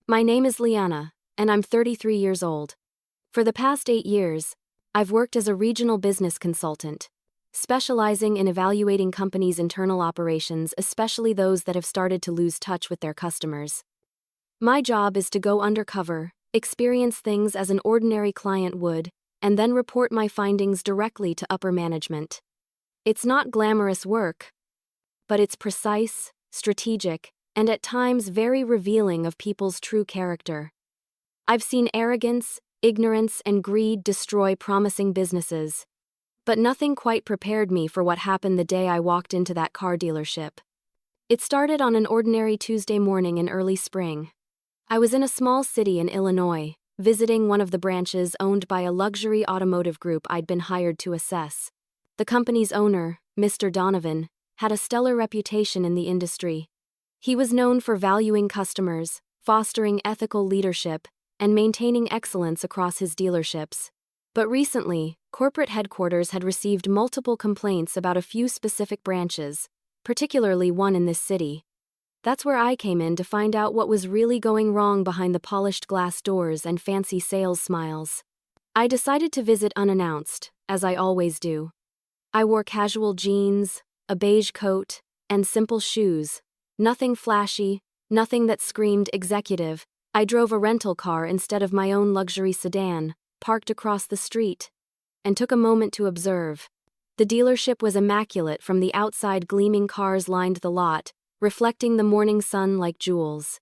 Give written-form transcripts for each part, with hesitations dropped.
My name is Liana, and I'm 33 years old. For the past 8 years, I've worked as a regional business consultant, specializing in evaluating companies' internal operations, especially those that have started to lose touch with their customers. My job is to go undercover, experience things as an ordinary client would, and then report my findings directly to upper management. It's not glamorous work, but it's precise, strategic, and at times very revealing of people's true character. I've seen arrogance, ignorance, and greed destroy promising businesses. But nothing quite prepared me for what happened the day I walked into that car dealership. It started on an ordinary Tuesday morning in early spring. I was in a small city in Illinois, visiting one of the branches owned by a luxury automotive group I'd been hired to assess. The company's owner, Mr. Donovan, had a stellar reputation in the industry. He was known for valuing customers, fostering ethical leadership, and maintaining excellence across his dealerships. But recently, corporate headquarters had received multiple complaints about a few specific branches, particularly one in this city. That's where I came in to find out what was really going wrong behind the polished glass doors and fancy sales smiles. I decided to visit unannounced, as I always do. I wore casual jeans, a beige coat, and simple shoes. Nothing flashy, nothing that screamed executive. I drove a rental car instead of my own luxury sedan, parked across the street, and took a moment to observe. The dealership was immaculate. From the outside, gleaming cars lined the lot, reflecting the morning sun like jewels.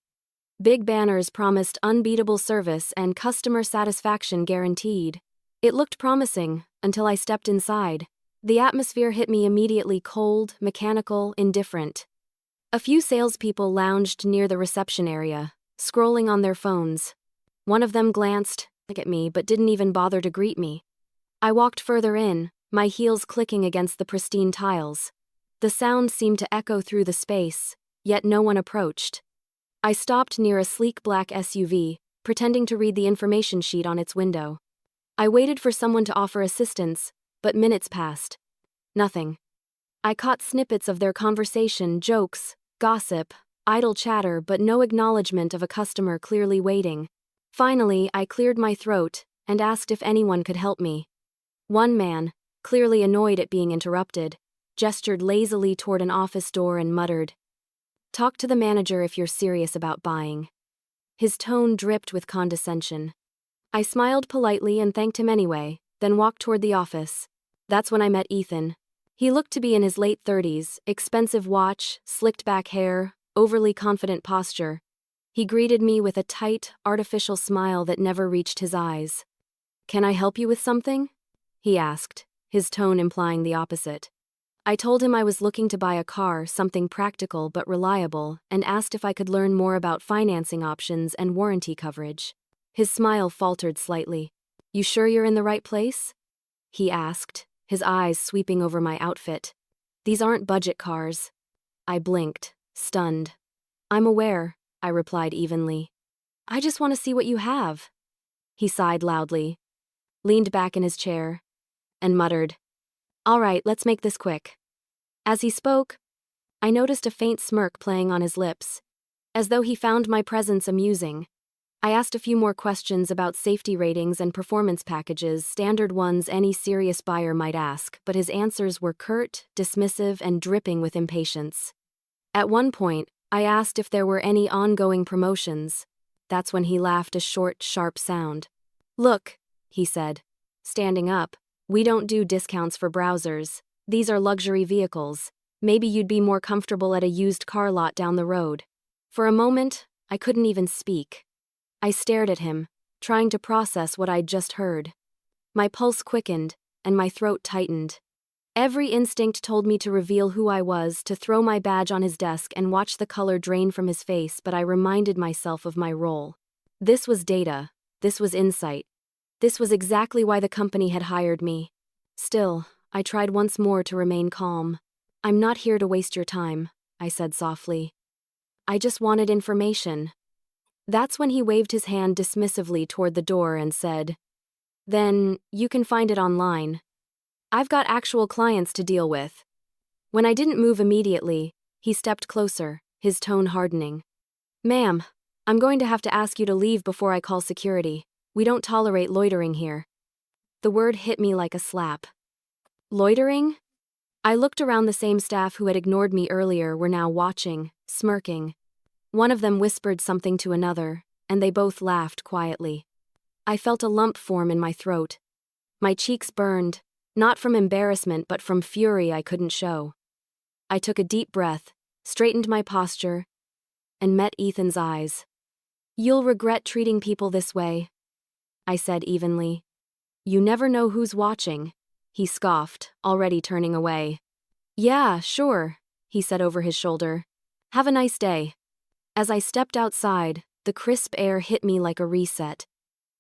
Big banners promised unbeatable service and customer satisfaction guaranteed. It looked promising until I stepped inside. The atmosphere hit me immediately: cold, mechanical, indifferent. A few salespeople lounged near the reception area, scrolling on their phones. One of them glanced at me but didn't even bother to greet me. I walked further in, my heels clicking against the pristine tiles. The sound seemed to echo through the space, yet no one approached. I stopped near a sleek black SUV, pretending to read the information sheet on its window. I waited for someone to offer assistance, but minutes passed. Nothing. I caught snippets of their conversation, jokes, gossip, idle chatter, but no acknowledgement of a customer clearly waiting. Finally, I cleared my throat and asked if anyone could help me. One man, clearly annoyed at being interrupted, gestured lazily toward an office door and muttered, "Talk to the manager if you're serious about buying." His tone dripped with condescension. I smiled politely and thanked him anyway, then walked toward the office. That's when I met Ethan. He looked to be in his late 30s, expensive watch, slicked back hair, overly confident posture. He greeted me with a tight, artificial smile that never reached his eyes. "Can I help you with something?" he asked, his tone implying the opposite. I told him I was looking to buy a car, something practical but reliable, and asked if I could learn more about financing options and warranty coverage. His smile faltered slightly. "You sure you're in the right place?" he asked, his eyes sweeping over my outfit. "These aren't budget cars." I blinked, stunned. "I'm aware," I replied evenly. "I just want to see what you have." He sighed loudly, leaned back in his chair, and muttered, "All right, let's make this quick." As he spoke, I noticed a faint smirk playing on his lips, as though he found my presence amusing. I asked a few more questions about safety ratings and performance packages, standard ones any serious buyer might ask, but his answers were curt, dismissive, and dripping with impatience. At one point, I asked if there were any ongoing promotions. That's when he laughed a short, sharp sound. "Look," he said, standing up, "we don't do discounts for browsers. These are luxury vehicles. Maybe you'd be more comfortable at a used car lot down the road." For a moment, I couldn't even speak. I stared at him, trying to process what I'd just heard. My pulse quickened, and my throat tightened. Every instinct told me to reveal who I was, to throw my badge on his desk and watch the color drain from his face, but I reminded myself of my role. This was data. This was insight. This was exactly why the company had hired me. Still, I tried once more to remain calm. "I'm not here to waste your time," I said softly. "I just wanted information." That's when he waved his hand dismissively toward the door and said, "Then, you can find it online. I've got actual clients to deal with." When I didn't move immediately, he stepped closer, his tone hardening. "Ma'am, I'm going to have to ask you to leave before I call security. We don't tolerate loitering here. The word hit me like a slap. Loitering? I looked around. The same staff who had ignored me earlier were now watching, smirking. One of them whispered something to another, and they both laughed quietly. I felt a lump form in my throat. My cheeks burned, not from embarrassment but from fury I couldn't show. I took a deep breath, straightened my posture, and met Ethan's eyes. "You'll regret treating people this way," I said evenly. "You never know who's watching," he scoffed, already turning away. "Yeah, sure," he said over his shoulder. "Have a nice day." As I stepped outside, the crisp air hit me like a reset.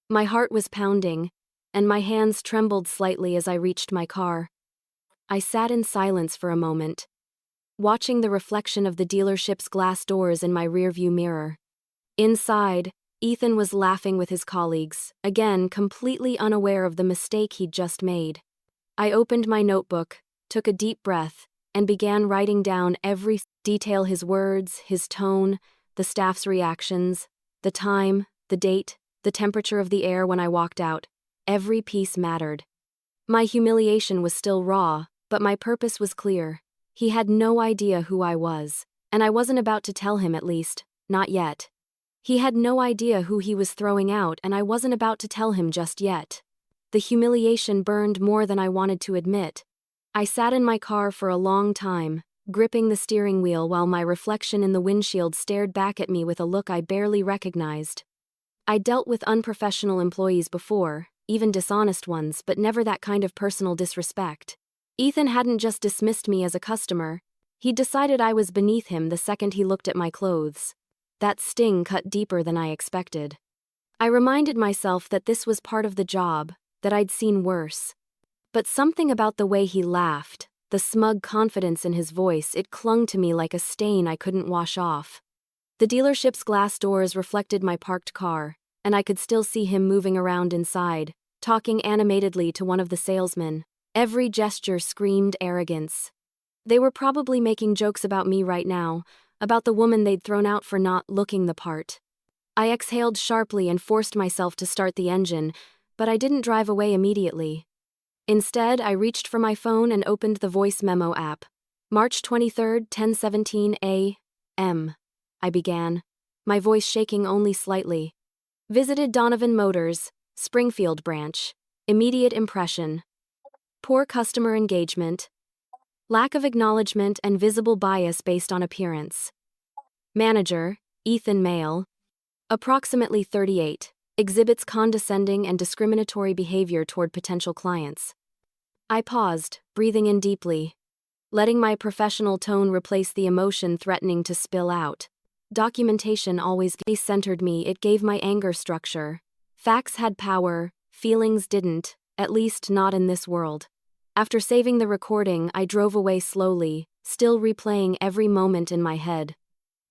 My heart was pounding, and my hands trembled slightly as I reached my car. I sat in silence for a moment, watching the reflection of the dealership's glass doors in my rearview mirror. Inside, Ethan was laughing with his colleagues, again completely unaware of the mistake he'd just made. I opened my notebook, took a deep breath, and began writing down every detail: his words, his tone, the staff's reactions, the time, the date, the temperature of the air when I walked out. Every piece mattered. My humiliation was still raw, but my purpose was clear. He had no idea who I was, and I wasn't about to tell him, at least, not yet. He had no idea who he was throwing out, and I wasn't about to tell him just yet. The humiliation burned more than I wanted to admit. I sat in my car for a long time, gripping the steering wheel while my reflection in the windshield stared back at me with a look I barely recognized. I'd dealt with unprofessional employees before, even dishonest ones, but never that kind of personal disrespect. Ethan hadn't just dismissed me as a customer, he'd decided I was beneath him the second he looked at my clothes. That sting cut deeper than I expected. I reminded myself that this was part of the job, that I'd seen worse. But something about the way he laughed, the smug confidence in his voice, it clung to me like a stain I couldn't wash off. The dealership's glass doors reflected my parked car, and I could still see him moving around inside, talking animatedly to one of the salesmen. Every gesture screamed arrogance. They were probably making jokes about me right now, about the woman they'd thrown out for not looking the part. I exhaled sharply and forced myself to start the engine, but I didn't drive away immediately. Instead, I reached for my phone and opened the voice memo app. March 23rd, 10:17 a.m. I began, my voice shaking only slightly. Visited Donovan Motors, Springfield branch. Immediate impression. Poor customer engagement. Lack of acknowledgement and visible bias based on appearance. Manager, Ethan male. Approximately 38. Exhibits condescending and discriminatory behavior toward potential clients. I paused, breathing in deeply, letting my professional tone replace the emotion threatening to spill out. Documentation always centered me, it gave my anger structure. Facts had power, feelings didn't, at least not in this world. After saving the recording, I drove away slowly, still replaying every moment in my head.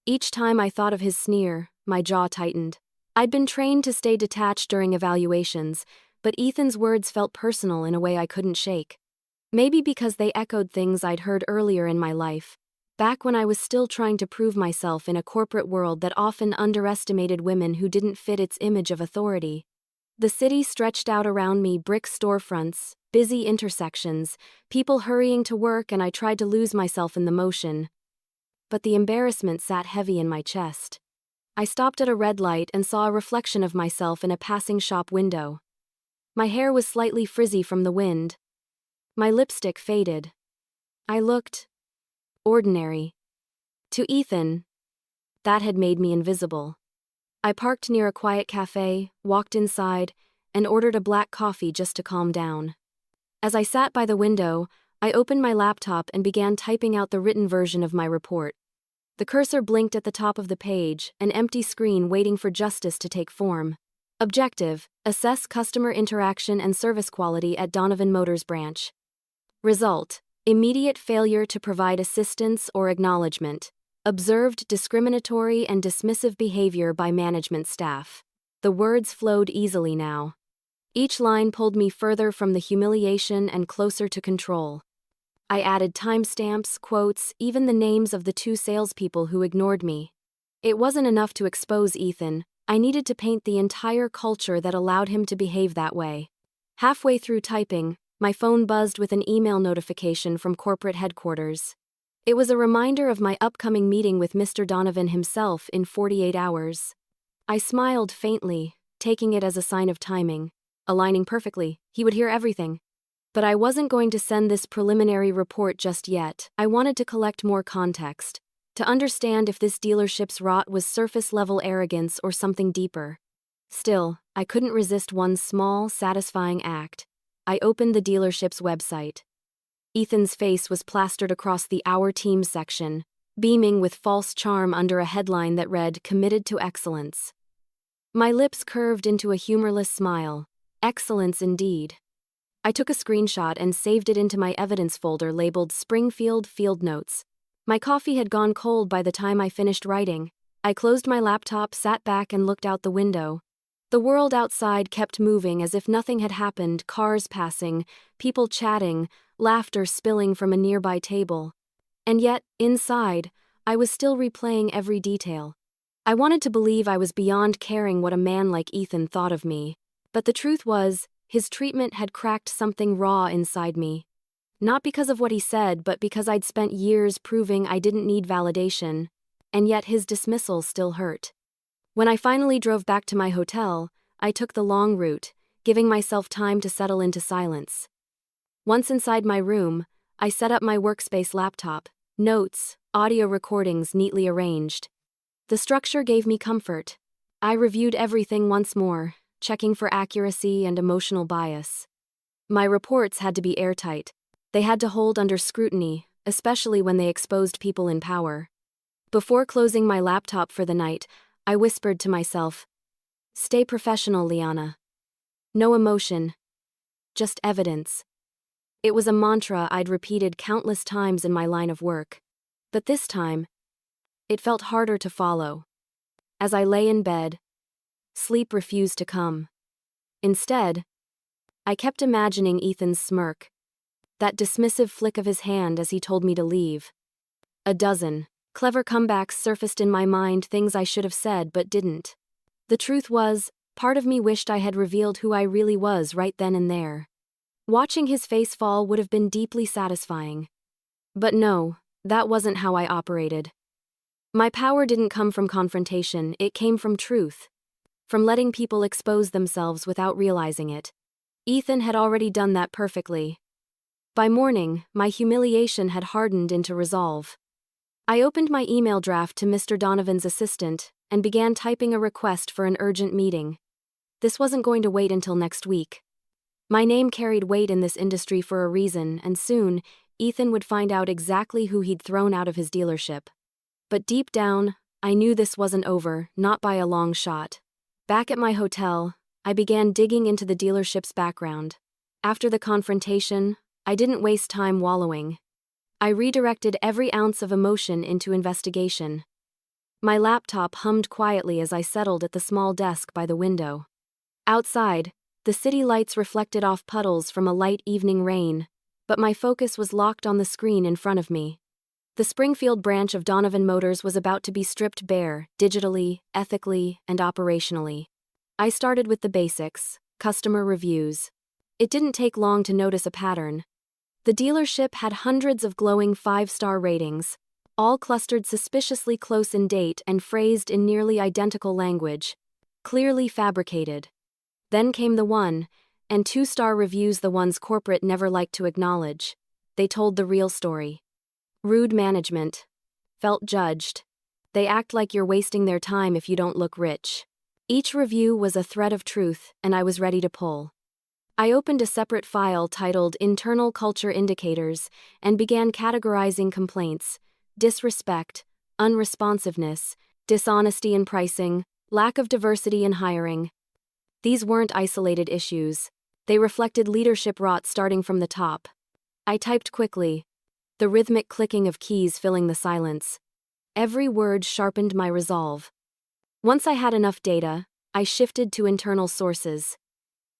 Each time I thought of his sneer, my jaw tightened. I'd been trained to stay detached during evaluations, but Ethan's words felt personal in a way I couldn't shake. Maybe because they echoed things I'd heard earlier in my life, back when I was still trying to prove myself in a corporate world that often underestimated women who didn't fit its image of authority. The city stretched out around me, brick storefronts, busy intersections, people hurrying to work, and I tried to lose myself in the motion. But the embarrassment sat heavy in my chest. I stopped at a red light and saw a reflection of myself in a passing shop window. My hair was slightly frizzy from the wind. My lipstick faded. I looked ordinary. To Ethan, that had made me invisible. I parked near a quiet cafe, walked inside, and ordered a black coffee just to calm down. As I sat by the window, I opened my laptop and began typing out the written version of my report. The cursor blinked at the top of the page, an empty screen waiting for justice to take form. Objective: assess customer interaction and service quality at Donovan Motors branch. Result: immediate failure to provide assistance or acknowledgement. Observed discriminatory and dismissive behavior by management staff. The words flowed easily now. Each line pulled me further from the humiliation and closer to control. I added timestamps, quotes, even the names of the two salespeople who ignored me. It wasn't enough to expose Ethan, I needed to paint the entire culture that allowed him to behave that way. Halfway through typing, my phone buzzed with an email notification from corporate headquarters. It was a reminder of my upcoming meeting with Mr. Donovan himself in 48 hours. I smiled faintly, taking it as a sign of timing. Aligning perfectly, he would hear everything. But I wasn't going to send this preliminary report just yet. I wanted to collect more context, to understand if this dealership's rot was surface-level arrogance or something deeper. Still, I couldn't resist one small, satisfying act. I opened the dealership's website. Ethan's face was plastered across the Our Team section, beaming with false charm under a headline that read, "Committed to Excellence." My lips curved into a humorless smile. Excellence indeed. I took a screenshot and saved it into my evidence folder labeled Springfield Field Notes. My coffee had gone cold by the time I finished writing. I closed my laptop, sat back, and looked out the window. The world outside kept moving as if nothing had happened, cars passing, people chatting, laughter spilling from a nearby table. And yet, inside, I was still replaying every detail. I wanted to believe I was beyond caring what a man like Ethan thought of me. But the truth was, his treatment had cracked something raw inside me. Not because of what he said, but because I'd spent years proving I didn't need validation. And yet his dismissal still hurt. When I finally drove back to my hotel, I took the long route, giving myself time to settle into silence. Once inside my room, I set up my workspace laptop, notes, audio recordings neatly arranged. The structure gave me comfort. I reviewed everything once more, checking for accuracy and emotional bias. My reports had to be airtight. They had to hold under scrutiny, especially when they exposed people in power. Before closing my laptop for the night, I whispered to myself, "Stay professional, Liana. No emotion. Just evidence." It was a mantra I'd repeated countless times in my line of work. But this time, it felt harder to follow. As I lay in bed, sleep refused to come. Instead, I kept imagining Ethan's smirk, that dismissive flick of his hand as he told me to leave. A dozen clever comebacks surfaced in my mind, things I should have said but didn't. The truth was, part of me wished I had revealed who I really was right then and there. Watching his face fall would have been deeply satisfying. But no, that wasn't how I operated. My power didn't come from confrontation, it came from truth. From letting people expose themselves without realizing it. Ethan had already done that perfectly. By morning, my humiliation had hardened into resolve. I opened my email draft to Mr. Donovan's assistant and began typing a request for an urgent meeting. This wasn't going to wait until next week. My name carried weight in this industry for a reason, and soon, Ethan would find out exactly who he'd thrown out of his dealership. But deep down, I knew this wasn't over, not by a long shot. Back at my hotel, I began digging into the dealership's background. After the confrontation, I didn't waste time wallowing. I redirected every ounce of emotion into investigation. My laptop hummed quietly as I settled at the small desk by the window. Outside, the city lights reflected off puddles from a light evening rain, but my focus was locked on the screen in front of me. The Springfield branch of Donovan Motors was about to be stripped bare, digitally, ethically, and operationally. I started with the basics, customer reviews. It didn't take long to notice a pattern. The dealership had hundreds of glowing 5-star ratings, all clustered suspiciously close in date and phrased in nearly identical language, clearly fabricated. Then came the 1- and 2-star reviews, the ones corporate never liked to acknowledge. They told the real story. Rude management. Felt judged. They act like you're wasting their time if you don't look rich. Each review was a thread of truth, and I was ready to pull. I opened a separate file titled Internal Culture Indicators and began categorizing complaints: disrespect, unresponsiveness, dishonesty in pricing, lack of diversity in hiring. These weren't isolated issues. They reflected leadership rot starting from the top. I typed quickly, the rhythmic clicking of keys filling the silence. Every word sharpened my resolve. Once I had enough data, I shifted to internal sources.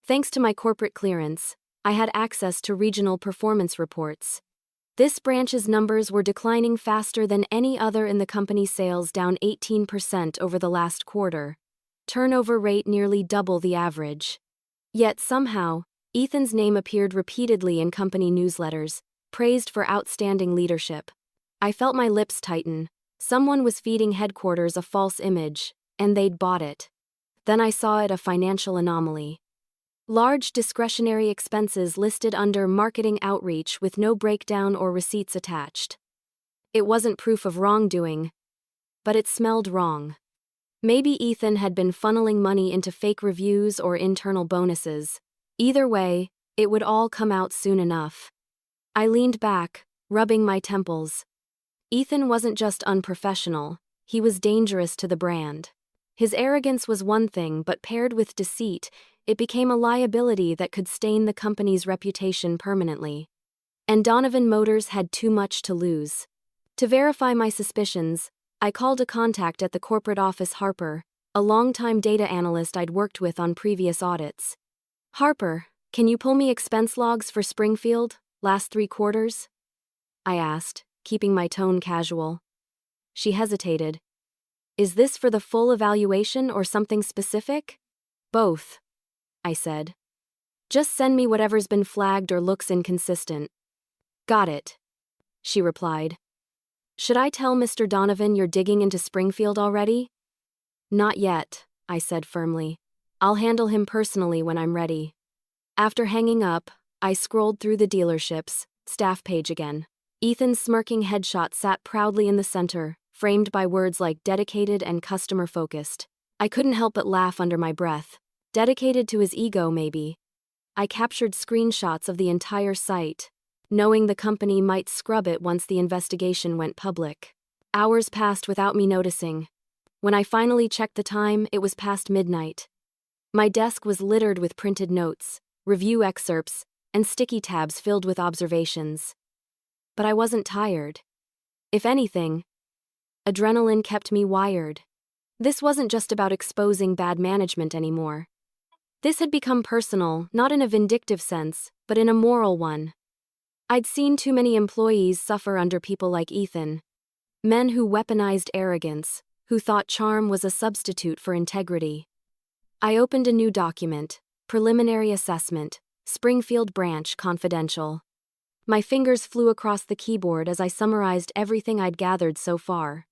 Thanks to my corporate clearance, I had access to regional performance reports. This branch's numbers were declining faster than any other in the company's sales, down 18% over the last quarter. Turnover rate nearly double the average. Yet somehow, Ethan's name appeared repeatedly in company newsletters, praised for outstanding leadership. I felt my lips tighten. Someone was feeding headquarters a false image, and they'd bought it. Then I saw it, a financial anomaly. Large discretionary expenses listed under marketing outreach with no breakdown or receipts attached. It wasn't proof of wrongdoing, but it smelled wrong. Maybe Ethan had been funneling money into fake reviews or internal bonuses. Either way, it would all come out soon enough. I leaned back, rubbing my temples. Ethan wasn't just unprofessional, he was dangerous to the brand. His arrogance was one thing, but paired with deceit, it became a liability that could stain the company's reputation permanently. And Donovan Motors had too much to lose. To verify my suspicions, I called a contact at the corporate office, Harper, a longtime data analyst I'd worked with on previous audits. "Harper, can you pull me expense logs for Springfield, last 3 quarters?" I asked, keeping my tone casual. She hesitated. "Is this for the full evaluation or something specific?" "Both," I said. "Just send me whatever's been flagged or looks inconsistent." "Got it," she replied. "Should I tell Mr. Donovan you're digging into Springfield already?" "Not yet," I said firmly. "I'll handle him personally when I'm ready." After hanging up, I scrolled through the dealership's staff page again. Ethan's smirking headshot sat proudly in the center, framed by words like dedicated and customer-focused. I couldn't help but laugh under my breath. Dedicated to his ego, maybe. I captured screenshots of the entire site, knowing the company might scrub it once the investigation went public. Hours passed without me noticing. When I finally checked the time, it was past midnight. My desk was littered with printed notes, review excerpts, and sticky tabs filled with observations. But I wasn't tired. If anything, adrenaline kept me wired. This wasn't just about exposing bad management anymore. This had become personal, not in a vindictive sense, but in a moral one. I'd seen too many employees suffer under people like Ethan. Men who weaponized arrogance, who thought charm was a substitute for integrity. I opened a new document, Preliminary Assessment, Springfield Branch Confidential. My fingers flew across the keyboard as I summarized everything I'd gathered so far.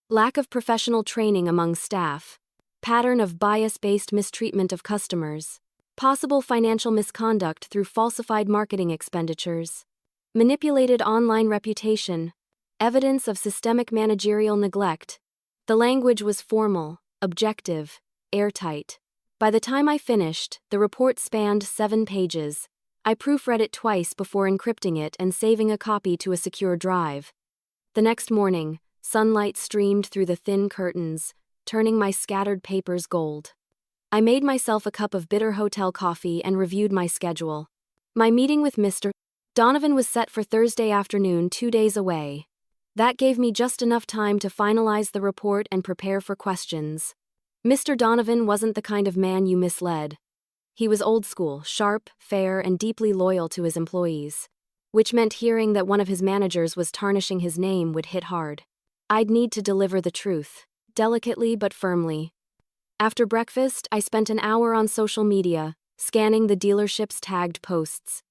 Lack of professional training among staff. Pattern of bias-based mistreatment of customers. Possible financial misconduct through falsified marketing expenditures. Manipulated online reputation. Evidence of systemic managerial neglect. The language was formal, objective, airtight. By the time I finished, the report spanned 7 pages. I proofread it twice before encrypting it and saving a copy to a secure drive. The next morning, sunlight streamed through the thin curtains, turning my scattered papers gold. I made myself a cup of bitter hotel coffee and reviewed my schedule. My meeting with Mr. Donovan was set for Thursday afternoon, 2 days away. That gave me just enough time to finalize the report and prepare for questions. Mr. Donovan wasn't the kind of man you misled. He was old school, sharp, fair, and deeply loyal to his employees, which meant hearing that one of his managers was tarnishing his name would hit hard. I'd need to deliver the truth, delicately but firmly. After breakfast, I spent an hour on social media, scanning the dealership's tagged posts.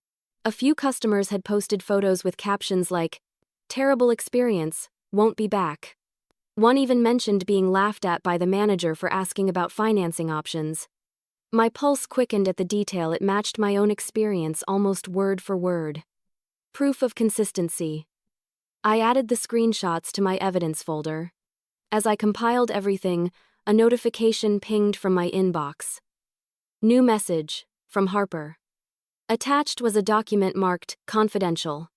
A few customers had posted photos with captions like, "Terrible experience, won't be back." One even mentioned being laughed at by the manager for asking about financing options. My pulse quickened at the detail. It matched my own experience almost word for word. Proof of consistency. I added the screenshots to my evidence folder. As I compiled everything, a notification pinged from my inbox. New message, from Harper. Attached was a document marked confidential.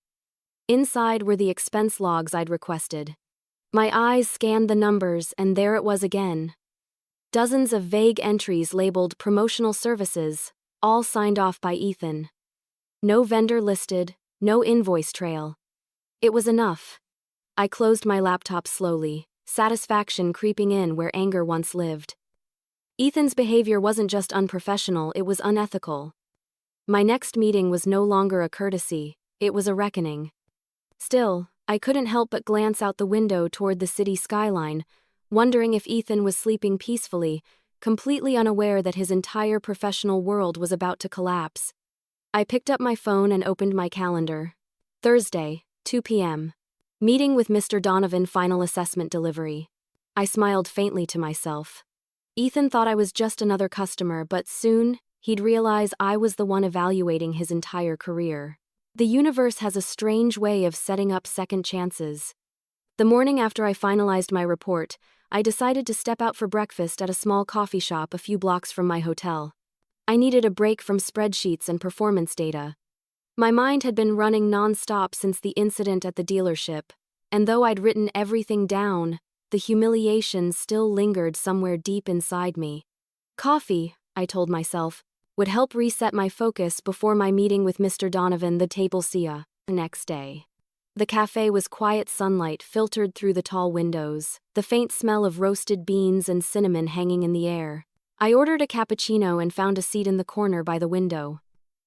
Inside were the expense logs I'd requested. My eyes scanned the numbers, and there it was again. Dozens of vague entries labeled promotional services, all signed off by Ethan. No vendor listed, no invoice trail. It was enough. I closed my laptop slowly, satisfaction creeping in where anger once lived. Ethan's behavior wasn't just unprofessional, it was unethical. My next meeting was no longer a courtesy, it was a reckoning. Still, I couldn't help but glance out the window toward the city skyline, wondering if Ethan was sleeping peacefully, completely unaware that his entire professional world was about to collapse. I picked up my phone and opened my calendar. Thursday, 2 p.m. Meeting with Mr. Donovan, final assessment delivery. I smiled faintly to myself. Ethan thought I was just another customer, but soon, he'd realize I was the one evaluating his entire career. The universe has a strange way of setting up second chances. The morning after I finalized my report, I decided to step out for breakfast at a small coffee shop a few blocks from my hotel. I needed a break from spreadsheets and performance data. My mind had been running non-stop since the incident at the dealership, and though I'd written everything down, the humiliation still lingered somewhere deep inside me. Coffee, I told myself, would help reset my focus before my meeting with Mr. Donovan the the next day. The cafe was quiet sunlight filtered through the tall windows, the faint smell of roasted beans and cinnamon hanging in the air. I ordered a cappuccino and found a seat in the corner by the window.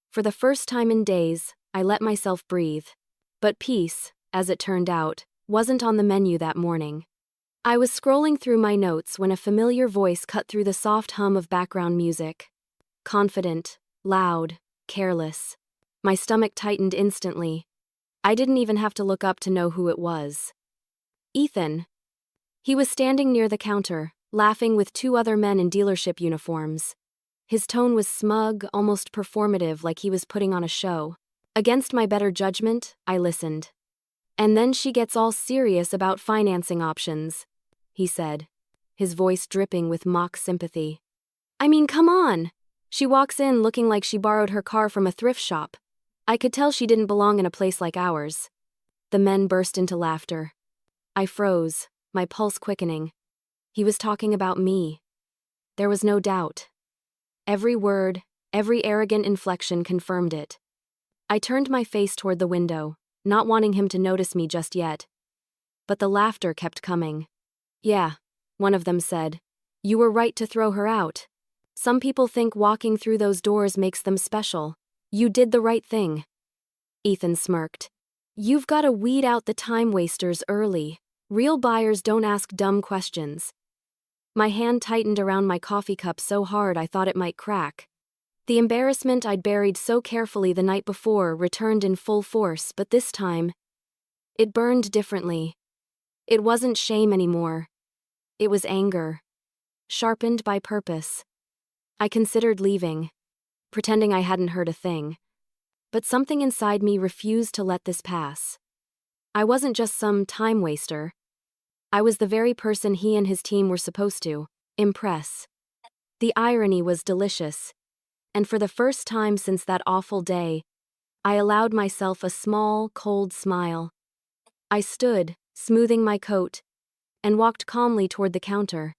For the first time in days, I let myself breathe. But peace, as it turned out, wasn't on the menu that morning. I was scrolling through my notes when a familiar voice cut through the soft hum of background music. Confident, loud, careless. My stomach tightened instantly. I didn't even have to look up to know who it was. Ethan. He was standing near the counter, laughing with two other men in dealership uniforms. His tone was smug, almost performative, like he was putting on a show. Against my better judgment, I listened. "And then she gets all serious about financing options," he said, his voice dripping with mock sympathy. "I mean, come on! She walks in looking like she borrowed her car from a thrift shop. I could tell she didn't belong in a place like ours." The men burst into laughter. I froze, my pulse quickening. He was talking about me. There was no doubt. Every word, every arrogant inflection confirmed it. I turned my face toward the window, not wanting him to notice me just yet. But the laughter kept coming. "Yeah," one of them said. "You were right to throw her out. Some people think walking through those doors makes them special. You did the right thing." Ethan smirked. "You've got to weed out the time wasters early. Real buyers don't ask dumb questions." My hand tightened around my coffee cup so hard I thought it might crack. The embarrassment I'd buried so carefully the night before returned in full force, but this time, it burned differently. It wasn't shame anymore. It was anger, sharpened by purpose. I considered leaving, pretending I hadn't heard a thing. But something inside me refused to let this pass. I wasn't just some time waster. I was the very person he and his team were supposed to impress. The irony was delicious, and for the first time since that awful day, I allowed myself a small, cold smile. I stood, smoothing my coat, and walked calmly toward the counter.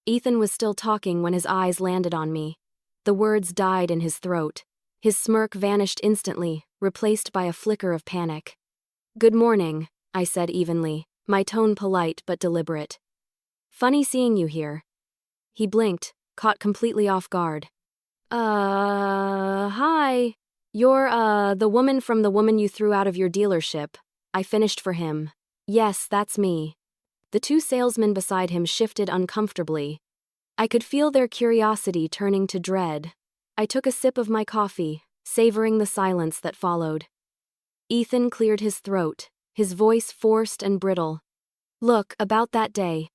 Ethan was still talking when his eyes landed on me. The words died in his throat. His smirk vanished instantly, replaced by a flicker of panic. "Good morning," I said evenly, my tone polite but deliberate. "Funny seeing you here." He blinked, caught completely off guard. Hi. You're, the woman from the woman you threw out of your dealership." I finished for him. "Yes, that's me." The two salesmen beside him shifted uncomfortably. I could feel their curiosity turning to dread. I took a sip of my coffee, savoring the silence that followed. Ethan cleared his throat, his voice forced and brittle. "Look, about that day.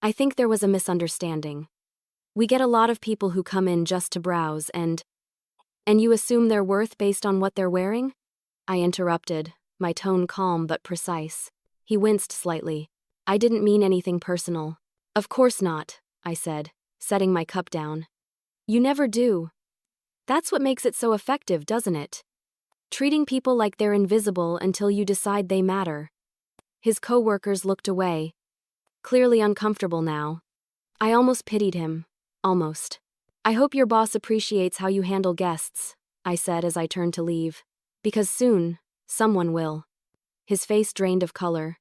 I think there was a misunderstanding. We get a lot of people who come in just to browse and you assume their worth based on what they're wearing?" I interrupted, my tone calm but precise. He winced slightly. "I didn't mean anything personal." "Of course not," I said, setting my cup down. "You never do. That's what makes it so effective, doesn't it? Treating people like they're invisible until you decide they matter." His co-workers looked away, clearly uncomfortable now. I almost pitied him. Almost. "I hope your boss appreciates how you handle guests," I said as I turned to leave. "Because soon, someone will." His face drained of color.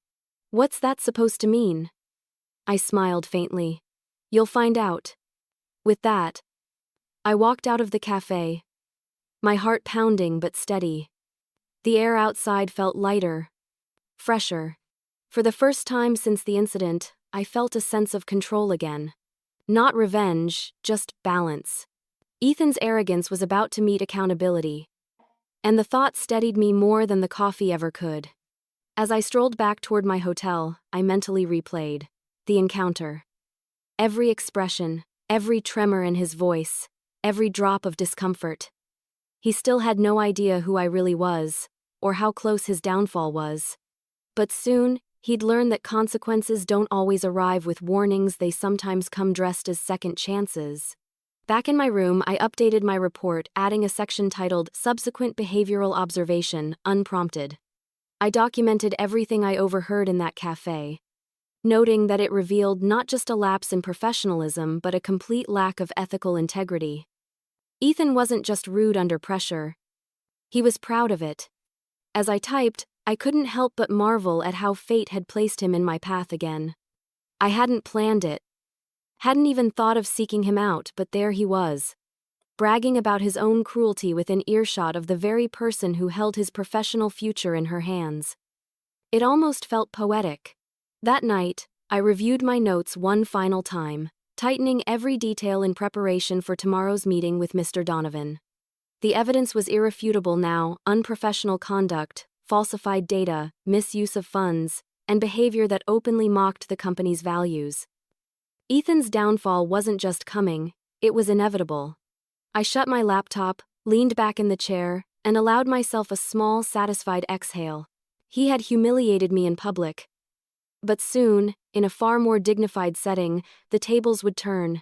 "What's that supposed to mean?" I smiled faintly. "You'll find out." With that, I walked out of the cafe, my heart pounding but steady. The air outside felt lighter, fresher. For the first time since the incident, I felt a sense of control again. Not revenge, just balance. Ethan's arrogance was about to meet accountability, and the thought steadied me more than the coffee ever could. As I strolled back toward my hotel, I mentally replayed the encounter. Every expression, every tremor in his voice, every drop of discomfort. He still had no idea who I really was, or how close his downfall was. But soon, he'd learn that consequences don't always arrive with warnings, they sometimes come dressed as second chances. Back in my room, I updated my report, adding a section titled Subsequent Behavioral Observation, Unprompted. I documented everything I overheard in that cafe, noting that it revealed not just a lapse in professionalism but a complete lack of ethical integrity. Ethan wasn't just rude under pressure. He was proud of it. As I typed, I couldn't help but marvel at how fate had placed him in my path again. I hadn't planned it. Hadn't even thought of seeking him out, but there he was, bragging about his own cruelty within earshot of the very person who held his professional future in her hands. It almost felt poetic. That night, I reviewed my notes one final time, tightening every detail in preparation for tomorrow's meeting with Mr. Donovan. The evidence was irrefutable now: unprofessional conduct, falsified data, misuse of funds, and behavior that openly mocked the company's values. Ethan's downfall wasn't just coming, it was inevitable. I shut my laptop, leaned back in the chair, and allowed myself a small, satisfied exhale. He had humiliated me in public. But soon, in a far more dignified setting, the tables would turn.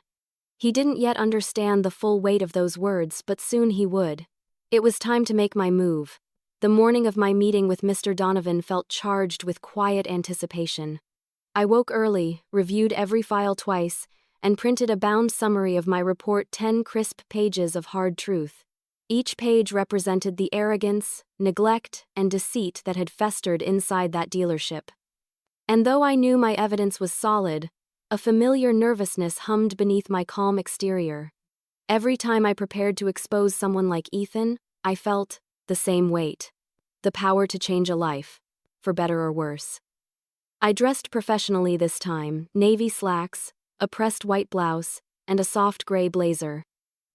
He didn't yet understand the full weight of those words, but soon he would. It was time to make my move. The morning of my meeting with Mr. Donovan felt charged with quiet anticipation. I woke early, reviewed every file twice, and printed a bound summary of my report, 10 crisp pages of hard truth. Each page represented the arrogance, neglect, and deceit that had festered inside that dealership. And though I knew my evidence was solid, a familiar nervousness hummed beneath my calm exterior. Every time I prepared to expose someone like Ethan, I felt the same weight. The power to change a life, for better or worse. I dressed professionally this time: navy slacks, a pressed white blouse, and a soft gray blazer.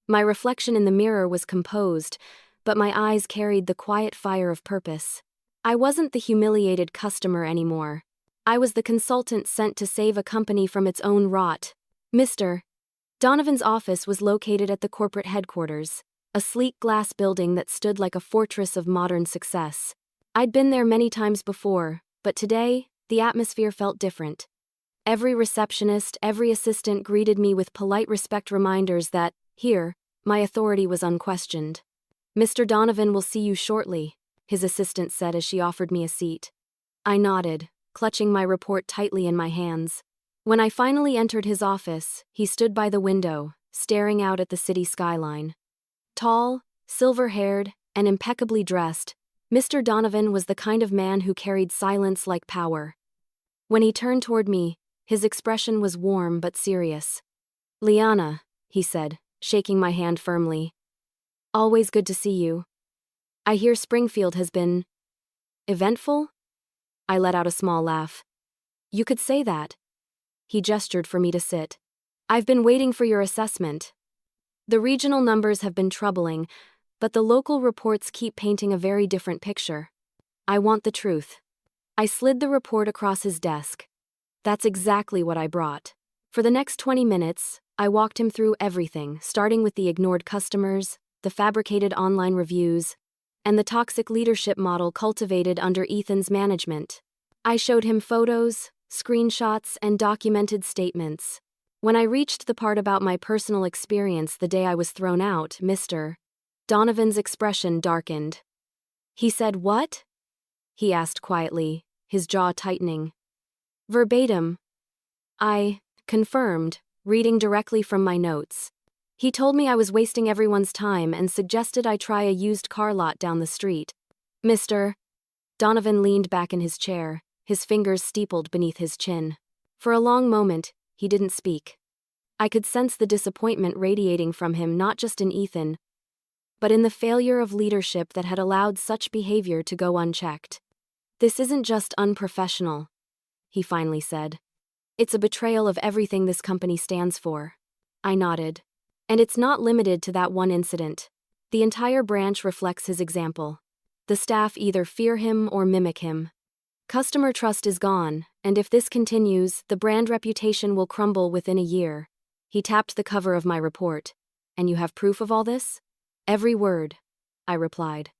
My reflection in the mirror was composed, but my eyes carried the quiet fire of purpose. I wasn't the humiliated customer anymore. I was the consultant sent to save a company from its own rot. Mr. Donovan's office was located at the corporate headquarters, a sleek glass building that stood like a fortress of modern success. I'd been there many times before, but today, the atmosphere felt different. Every receptionist, every assistant greeted me with polite respect, reminders that, here, my authority was unquestioned. "Mr. Donovan will see you shortly," his assistant said as she offered me a seat. I nodded, clutching my report tightly in my hands. When I finally entered his office, he stood by the window, staring out at the city skyline. Tall, silver-haired, and impeccably dressed, Mr. Donovan was the kind of man who carried silence like power. When he turned toward me, his expression was warm but serious. "Liana," he said, shaking my hand firmly. "Always good to see you. I hear Springfield has been eventful?" I let out a small laugh. "You could say that." He gestured for me to sit. "I've been waiting for your assessment. The regional numbers have been troubling, but the local reports keep painting a very different picture. I want the truth." I slid the report across his desk. "That's exactly what I brought." For the next 20 minutes, I walked him through everything, starting with the ignored customers, the fabricated online reviews, and the toxic leadership model cultivated under Ethan's management. I showed him photos, screenshots, and documented statements. When I reached the part about my personal experience the day I was thrown out, Mr. Donovan's expression darkened. He said, "What?" he asked quietly, his jaw tightening. "Verbatim." I confirmed, reading directly from my notes. He told me I was wasting everyone's time and suggested I try a used car lot down the street. Mr. Donovan leaned back in his chair, his fingers steepled beneath his chin. For a long moment, he didn't speak. I could sense the disappointment radiating from him, not just in Ethan, but in the failure of leadership that had allowed such behavior to go unchecked. This isn't just unprofessional, he finally said. It's a betrayal of everything this company stands for. I nodded. And it's not limited to that one incident. The entire branch reflects his example. The staff either fear him or mimic him. Customer trust is gone, and if this continues, the brand reputation will crumble within a year. He tapped the cover of my report. And you have proof of all this? Every word, I replied.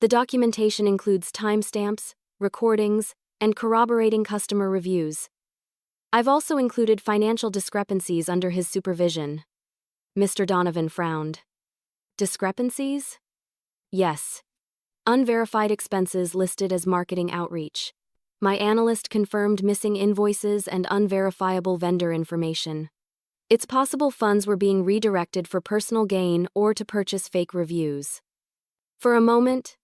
The documentation includes timestamps, recordings, and corroborating customer reviews. I've also included financial discrepancies under his supervision. Mr. Donovan frowned. Discrepancies? Yes. Unverified expenses listed as marketing outreach. My analyst confirmed missing invoices and unverifiable vendor information. It's possible funds were being redirected for personal gain or to purchase fake reviews. For a moment,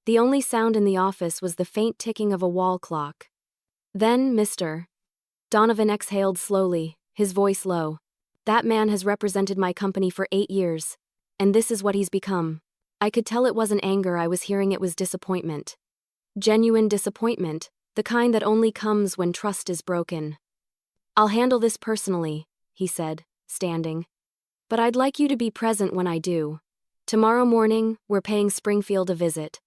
the only sound in the office was the faint ticking of a wall clock. Then, Mr. Donovan exhaled slowly, his voice low. That man has represented my company for 8 years, and this is what he's become. I could tell it wasn't anger I was hearing, it was disappointment. Genuine disappointment, the kind that only comes when trust is broken. I'll handle this personally, he said, standing. But I'd like you to be present when I do. Tomorrow morning, we're paying Springfield a visit.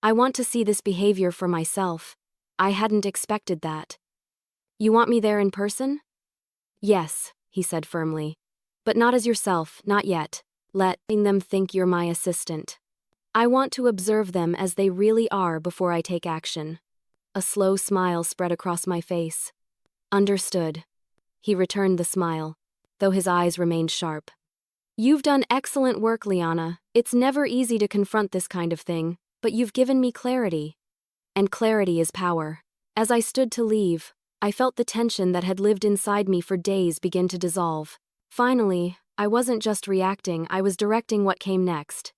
I want to see this behavior for myself. I hadn't expected that. You want me there in person? Yes, he said firmly. But not as yourself, not yet. Letting them think you're my assistant. I want to observe them as they really are before I take action. A slow smile spread across my face. Understood. He returned the smile, though his eyes remained sharp. You've done excellent work, Liana. It's never easy to confront this kind of thing, but you've given me clarity. And clarity is power. As I stood to leave, I felt the tension that had lived inside me for days begin to dissolve. Finally, I wasn't just reacting, I was directing what came next.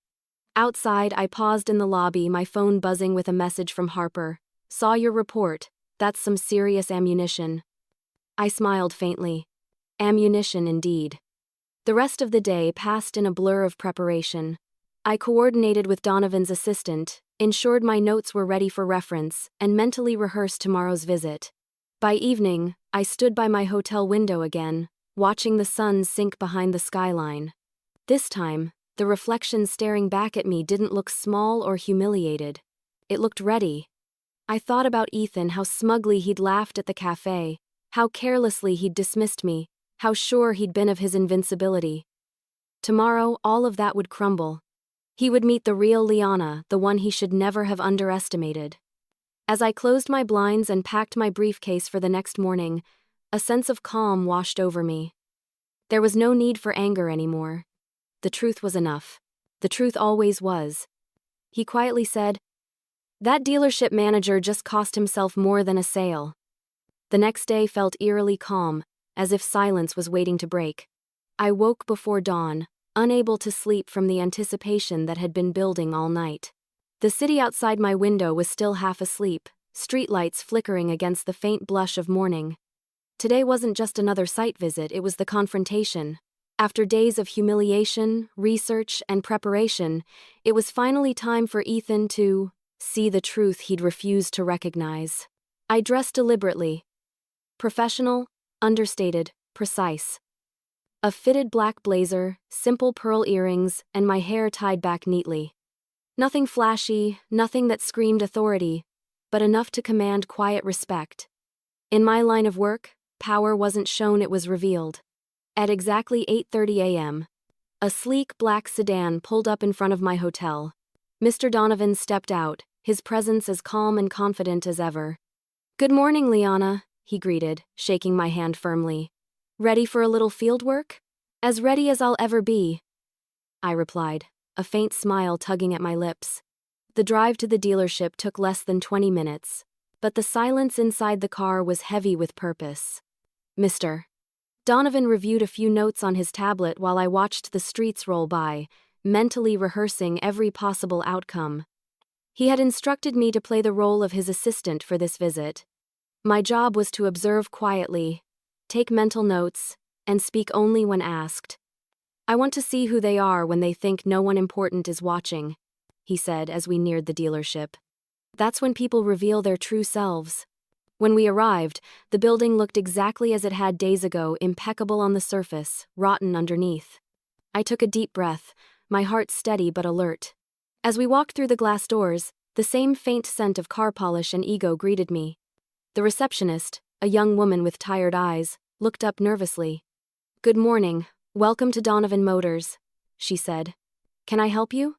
Outside, I paused in the lobby, my phone buzzing with a message from Harper. Saw your report. That's some serious ammunition. I smiled faintly. Ammunition indeed. The rest of the day passed in a blur of preparation. I coordinated with Donovan's assistant, ensured my notes were ready for reference, and mentally rehearsed tomorrow's visit. By evening, I stood by my hotel window again, watching the sun sink behind the skyline. This time, the reflection staring back at me didn't look small or humiliated. It looked ready. I thought about Ethan, how smugly he'd laughed at the cafe, how carelessly he'd dismissed me, how sure he'd been of his invincibility. Tomorrow, all of that would crumble. He would meet the real Liana, the one he should never have underestimated. As I closed my blinds and packed my briefcase for the next morning, a sense of calm washed over me. There was no need for anger anymore. The truth was enough. The truth always was. He quietly said, "That dealership manager just cost himself more than a sale." The next day felt eerily calm, as if silence was waiting to break. I woke before dawn, unable to sleep from the anticipation that had been building all night. The city outside my window was still half asleep, streetlights flickering against the faint blush of morning. Today wasn't just another site visit, it was the confrontation. After days of humiliation, research, and preparation, it was finally time for Ethan to see the truth he'd refused to recognize. I dressed deliberately. Professional, understated, precise. A fitted black blazer, simple pearl earrings, and my hair tied back neatly. Nothing flashy, nothing that screamed authority, but enough to command quiet respect. In my line of work, power wasn't shown, it was revealed. At exactly 8:30 a.m., a sleek black sedan pulled up in front of my hotel. Mr. Donovan stepped out, his presence as calm and confident as ever. "Good morning, Liana," he greeted, shaking my hand firmly. "Ready for a little field work?" "As ready as I'll ever be," I replied, a faint smile tugging at my lips. The drive to the dealership took less than 20 minutes, but the silence inside the car was heavy with purpose. Mr. Donovan reviewed a few notes on his tablet while I watched the streets roll by, mentally rehearsing every possible outcome. He had instructed me to play the role of his assistant for this visit. My job was to observe quietly, take mental notes, and speak only when asked. "I want to see who they are when they think no one important is watching," he said as we neared the dealership. That's when people reveal their true selves. When we arrived, the building looked exactly as it had days ago, impeccable on the surface, rotten underneath. I took a deep breath, my heart steady but alert. As we walked through the glass doors, the same faint scent of car polish and ego greeted me. The receptionist, a young woman with tired eyes, looked up nervously. "Good morning, welcome to Donovan Motors," she said. "Can I help you?"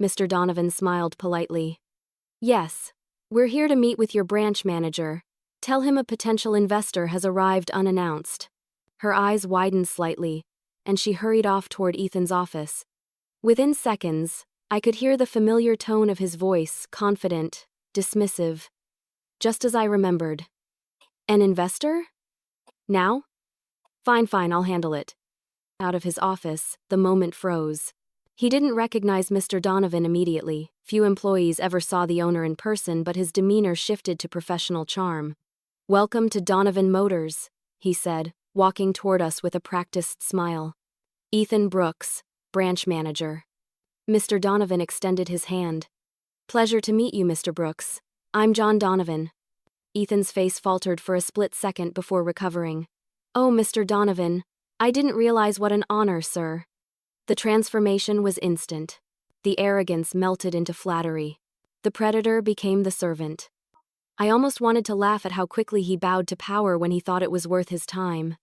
Mr. Donovan smiled politely. "Yes. We're here to meet with your branch manager. Tell him a potential investor has arrived unannounced." Her eyes widened slightly, and she hurried off toward Ethan's office. Within seconds, I could hear the familiar tone of his voice, confident, dismissive. Just as I remembered. "An investor? Now? Fine, I'll handle it." Out of his office, the moment froze. He didn't recognize Mr. Donovan immediately. Few employees ever saw the owner in person, but his demeanor shifted to professional charm. "Welcome to Donovan Motors," he said, walking toward us with a practiced smile. "Ethan Brooks, branch manager." Mr. Donovan extended his hand. "Pleasure to meet you, Mr. Brooks. I'm John Donovan." Ethan's face faltered for a split second before recovering. "Oh, Mr. Donovan, I didn't realize what an honor, sir." The transformation was instant. The arrogance melted into flattery. The predator became the servant. I almost wanted to laugh at how quickly he bowed to power when he thought it was worth his time.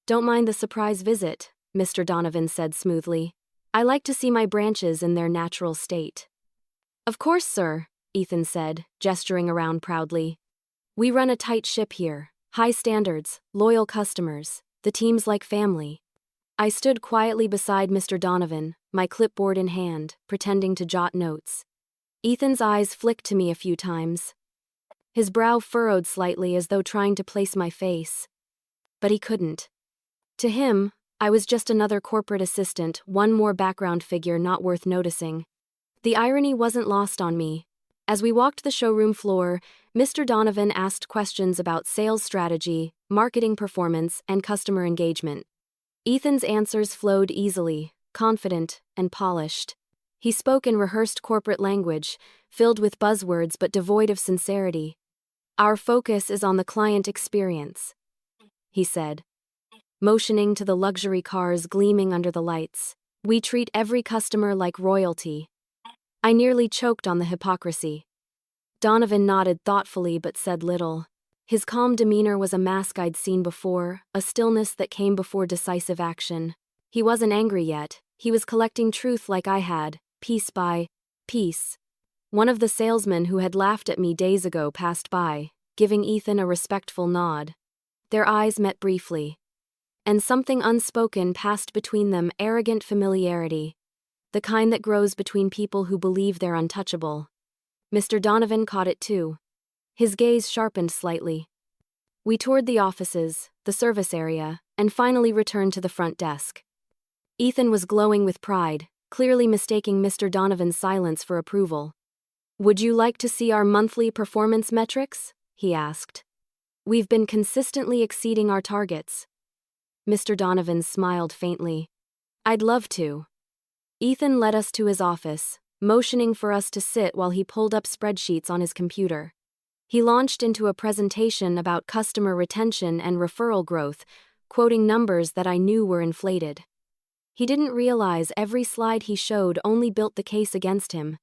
"Don't mind the surprise visit," Mr. Donovan said smoothly. "I like to see my branches in their natural state." "Of course, sir," Ethan said, gesturing around proudly. "We run a tight ship here. High standards, loyal customers, the team's like family." I stood quietly beside Mr. Donovan, my clipboard in hand, pretending to jot notes. Ethan's eyes flicked to me a few times. His brow furrowed slightly as though trying to place my face. But he couldn't. To him, I was just another corporate assistant, one more background figure not worth noticing. The irony wasn't lost on me. As we walked the showroom floor, Mr. Donovan asked questions about sales strategy, marketing performance, and customer engagement. Ethan's answers flowed easily, confident, and polished. He spoke in rehearsed corporate language, filled with buzzwords but devoid of sincerity. "Our focus is on the client experience," he said, motioning to the luxury cars gleaming under the lights. "We treat every customer like royalty." I nearly choked on the hypocrisy. Donovan nodded thoughtfully but said little. His calm demeanor was a mask I'd seen before, a stillness that came before decisive action. He wasn't angry yet, he was collecting truth like I had, piece by piece. One of the salesmen who had laughed at me days ago passed by, giving Ethan a respectful nod. Their eyes met briefly. And something unspoken passed between them, arrogant familiarity. The kind that grows between people who believe they're untouchable. Mr. Donovan caught it too. His gaze sharpened slightly. We toured the offices, the service area, and finally returned to the front desk. Ethan was glowing with pride, clearly mistaking Mr. Donovan's silence for approval. "Would you like to see our monthly performance metrics?" he asked. "We've been consistently exceeding our targets." Mr. Donovan smiled faintly. "I'd love to." Ethan led us to his office, motioning for us to sit while he pulled up spreadsheets on his computer. He launched into a presentation about customer retention and referral growth, quoting numbers that I knew were inflated. He didn't realize every slide he showed only built the case against him.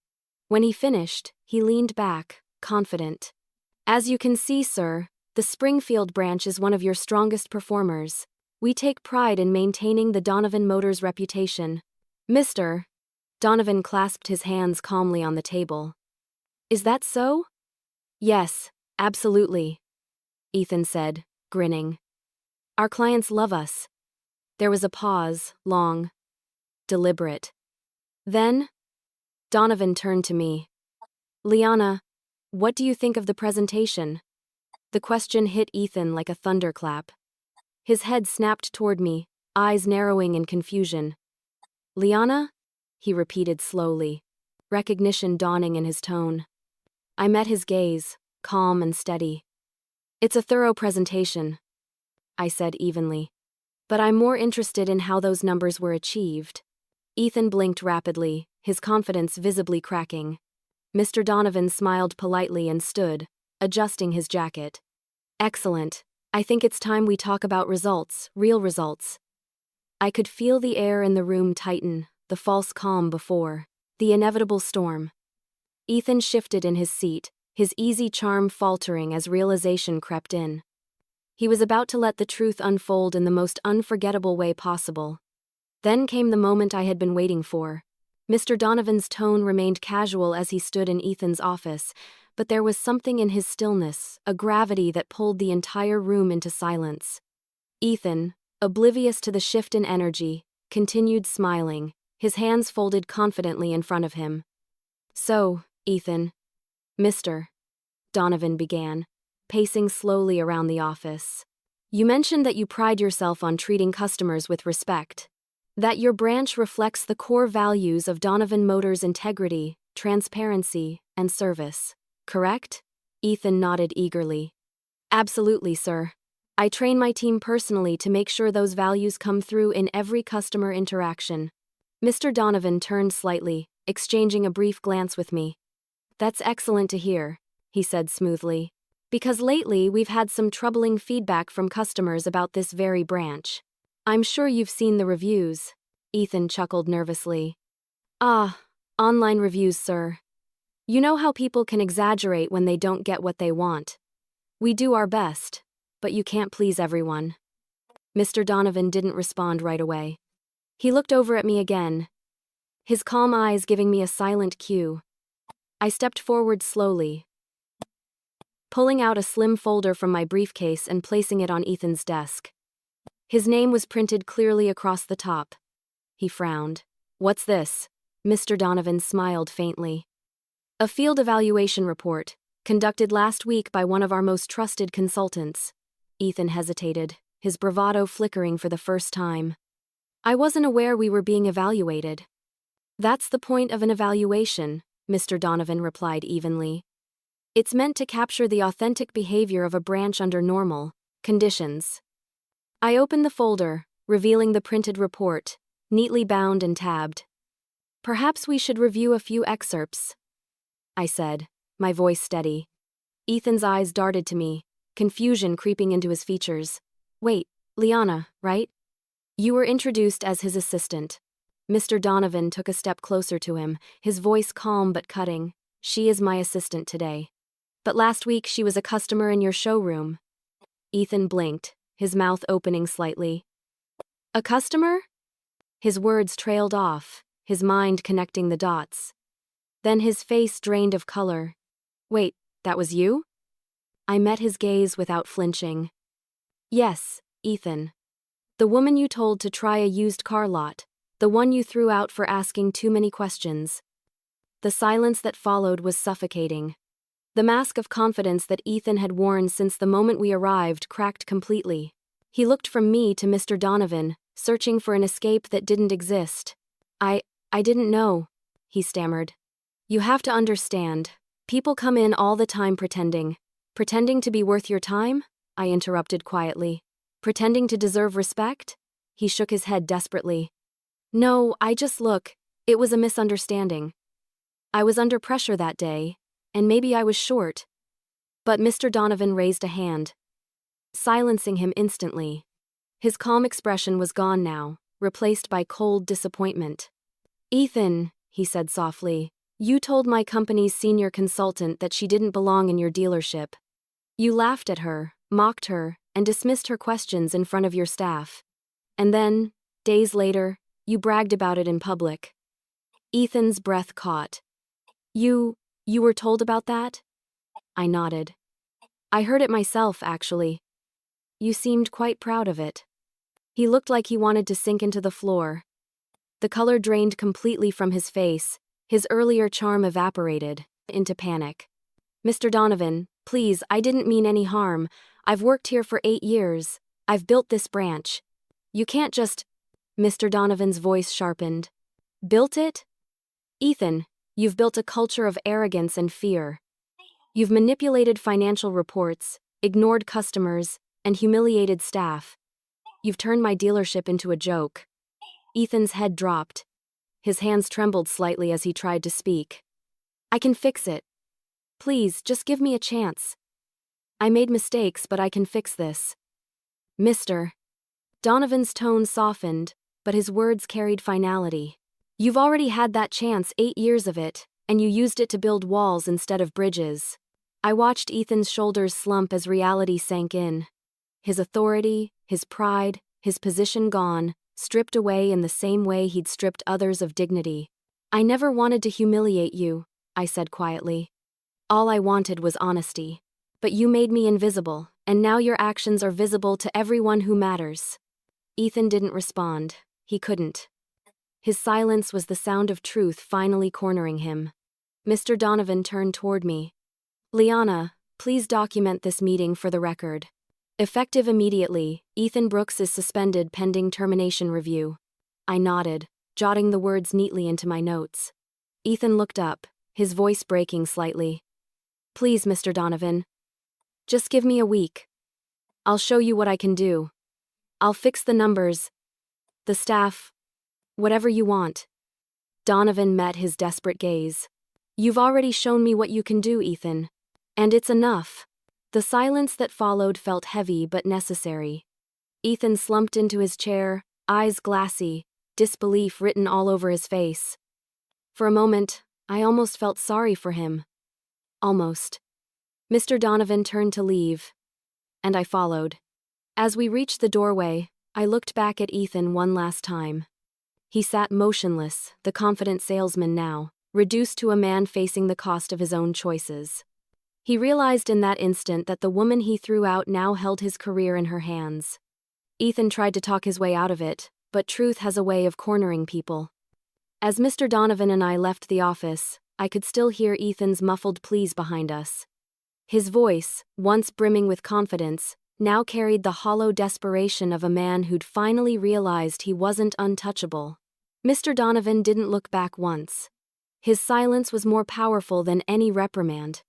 When he finished, he leaned back, confident. "As you can see, sir, the Springfield branch is one of your strongest performers. We take pride in maintaining the Donovan Motors reputation. Mr. Donovan clasped his hands calmly on the table. "Is that so?" "Yes, absolutely," Ethan said, grinning. "Our clients love us." There was a pause, long, deliberate. Then, Donovan turned to me. "Liana, what do you think of the presentation?" The question hit Ethan like a thunderclap. His head snapped toward me, eyes narrowing in confusion. "Liana?" he repeated slowly, recognition dawning in his tone. I met his gaze, calm and steady. "It's a thorough presentation," I said evenly. "But I'm more interested in how those numbers were achieved." Ethan blinked rapidly, his confidence visibly cracking. Mr. Donovan smiled politely and stood, adjusting his jacket. Excellent. I think it's time we talk about results, real results. I could feel the air in the room tighten, the false calm before, the inevitable storm. Ethan shifted in his seat, his easy charm faltering as realization crept in. He was about to let the truth unfold in the most unforgettable way possible. Then came the moment I had been waiting for. Mr. Donovan's tone remained casual as he stood in Ethan's office, but there was something in his stillness, a gravity that pulled the entire room into silence. Ethan, oblivious to the shift in energy, continued smiling, his hands folded confidently in front of him. So, Ethan. Mr. Donovan began, pacing slowly around the office. You mentioned that you pride yourself on treating customers with respect. That your branch reflects the core values of Donovan Motors' integrity, transparency, and service. Correct? Ethan nodded eagerly. Absolutely, sir. I train my team personally to make sure those values come through in every customer interaction. Mr. Donovan turned slightly, exchanging a brief glance with me. That's excellent to hear, he said smoothly. Because lately we've had some troubling feedback from customers about this very branch. I'm sure you've seen the reviews. Ethan chuckled nervously. Ah, online reviews, sir. You know how people can exaggerate when they don't get what they want. We do our best, but you can't please everyone. Mr. Donovan didn't respond right away. He looked over at me again, his calm eyes giving me a silent cue. I stepped forward slowly, pulling out a slim folder from my briefcase and placing it on Ethan's desk. His name was printed clearly across the top. He frowned. What's this? Mr. Donovan smiled faintly. A field evaluation report, conducted last week by one of our most trusted consultants. Ethan hesitated, his bravado flickering for the first time. I wasn't aware we were being evaluated. That's the point of an evaluation, Mr. Donovan replied evenly. It's meant to capture the authentic behavior of a branch under normal conditions. I opened the folder, revealing the printed report, neatly bound and tabbed. Perhaps we should review a few excerpts, I said, my voice steady. Ethan's eyes darted to me, confusion creeping into his features. Wait, Liana, right? You were introduced as his assistant. Mr. Donovan took a step closer to him, his voice calm but cutting. She is my assistant today. But last week she was a customer in your showroom. Ethan blinked, his mouth opening slightly. A customer? His words trailed off, his mind connecting the dots. Then his face drained of color. Wait, that was you? I met his gaze without flinching. Yes, Ethan. The woman you told to try a used car lot, the one you threw out for asking too many questions. The silence that followed was suffocating. The mask of confidence that Ethan had worn since the moment we arrived cracked completely. He looked from me to Mr. Donovan, searching for an escape that didn't exist. I didn't know, he stammered. You have to understand. People come in all the time pretending to be worth your time? I interrupted quietly. Pretending to deserve respect? He shook his head desperately. No, it was a misunderstanding. I was under pressure that day, and maybe I was short. But Mr. Donovan raised a hand, silencing him instantly. His calm expression was gone now, replaced by cold disappointment. Ethan, he said softly, you told my company's senior consultant that she didn't belong in your dealership. You laughed at her, mocked her, and dismissed her questions in front of your staff. And then, days later, you bragged about it in public. Ethan's breath caught. You were told about that? I nodded. I heard it myself, actually. You seemed quite proud of it. He looked like he wanted to sink into the floor. The color drained completely from his face, his earlier charm evaporated into panic. Mr. Donovan, please, I didn't mean any harm. I've worked here for 8 years. I've built this branch. You can't just... Mr. Donovan's voice sharpened. Built it? Ethan, you've built a culture of arrogance and fear. You've manipulated financial reports, ignored customers, and humiliated staff. You've turned my dealership into a joke. Ethan's head dropped. His hands trembled slightly as he tried to speak. I can fix it. Please, just give me a chance. I made mistakes, but I can fix this. Mr. Donovan's tone softened, but his words carried finality. You've already had that chance, 8 years of it, and you used it to build walls instead of bridges. I watched Ethan's shoulders slump as reality sank in. His authority, his pride, his position gone, stripped away in the same way he'd stripped others of dignity. I never wanted to humiliate you, I said quietly. All I wanted was honesty. But you made me invisible, and now your actions are visible to everyone who matters. Ethan didn't respond. He couldn't. His silence was the sound of truth finally cornering him. Mr. Donovan turned toward me. Liana, please document this meeting for the record. Effective immediately, Ethan Brooks is suspended pending termination review. I nodded, jotting the words neatly into my notes. Ethan looked up, his voice breaking slightly. Please, Mr. Donovan. Just give me a week. I'll show you what I can do. I'll fix the numbers, the staff, whatever you want. Donovan met his desperate gaze. You've already shown me what you can do, Ethan. And it's enough. The silence that followed felt heavy but necessary. Ethan slumped into his chair, eyes glassy, disbelief written all over his face. For a moment, I almost felt sorry for him. Almost. Mr. Donovan turned to leave, and I followed. As we reached the doorway, I looked back at Ethan one last time. He sat motionless, the confident salesman now, reduced to a man facing the cost of his own choices. He realized in that instant that the woman he threw out now held his career in her hands. Ethan tried to talk his way out of it, but truth has a way of cornering people. As Mr. Donovan and I left the office, I could still hear Ethan's muffled pleas behind us. His voice, once brimming with confidence, now carried the hollow desperation of a man who'd finally realized he wasn't untouchable. Mr. Donovan didn't look back once. His silence was more powerful than any reprimand.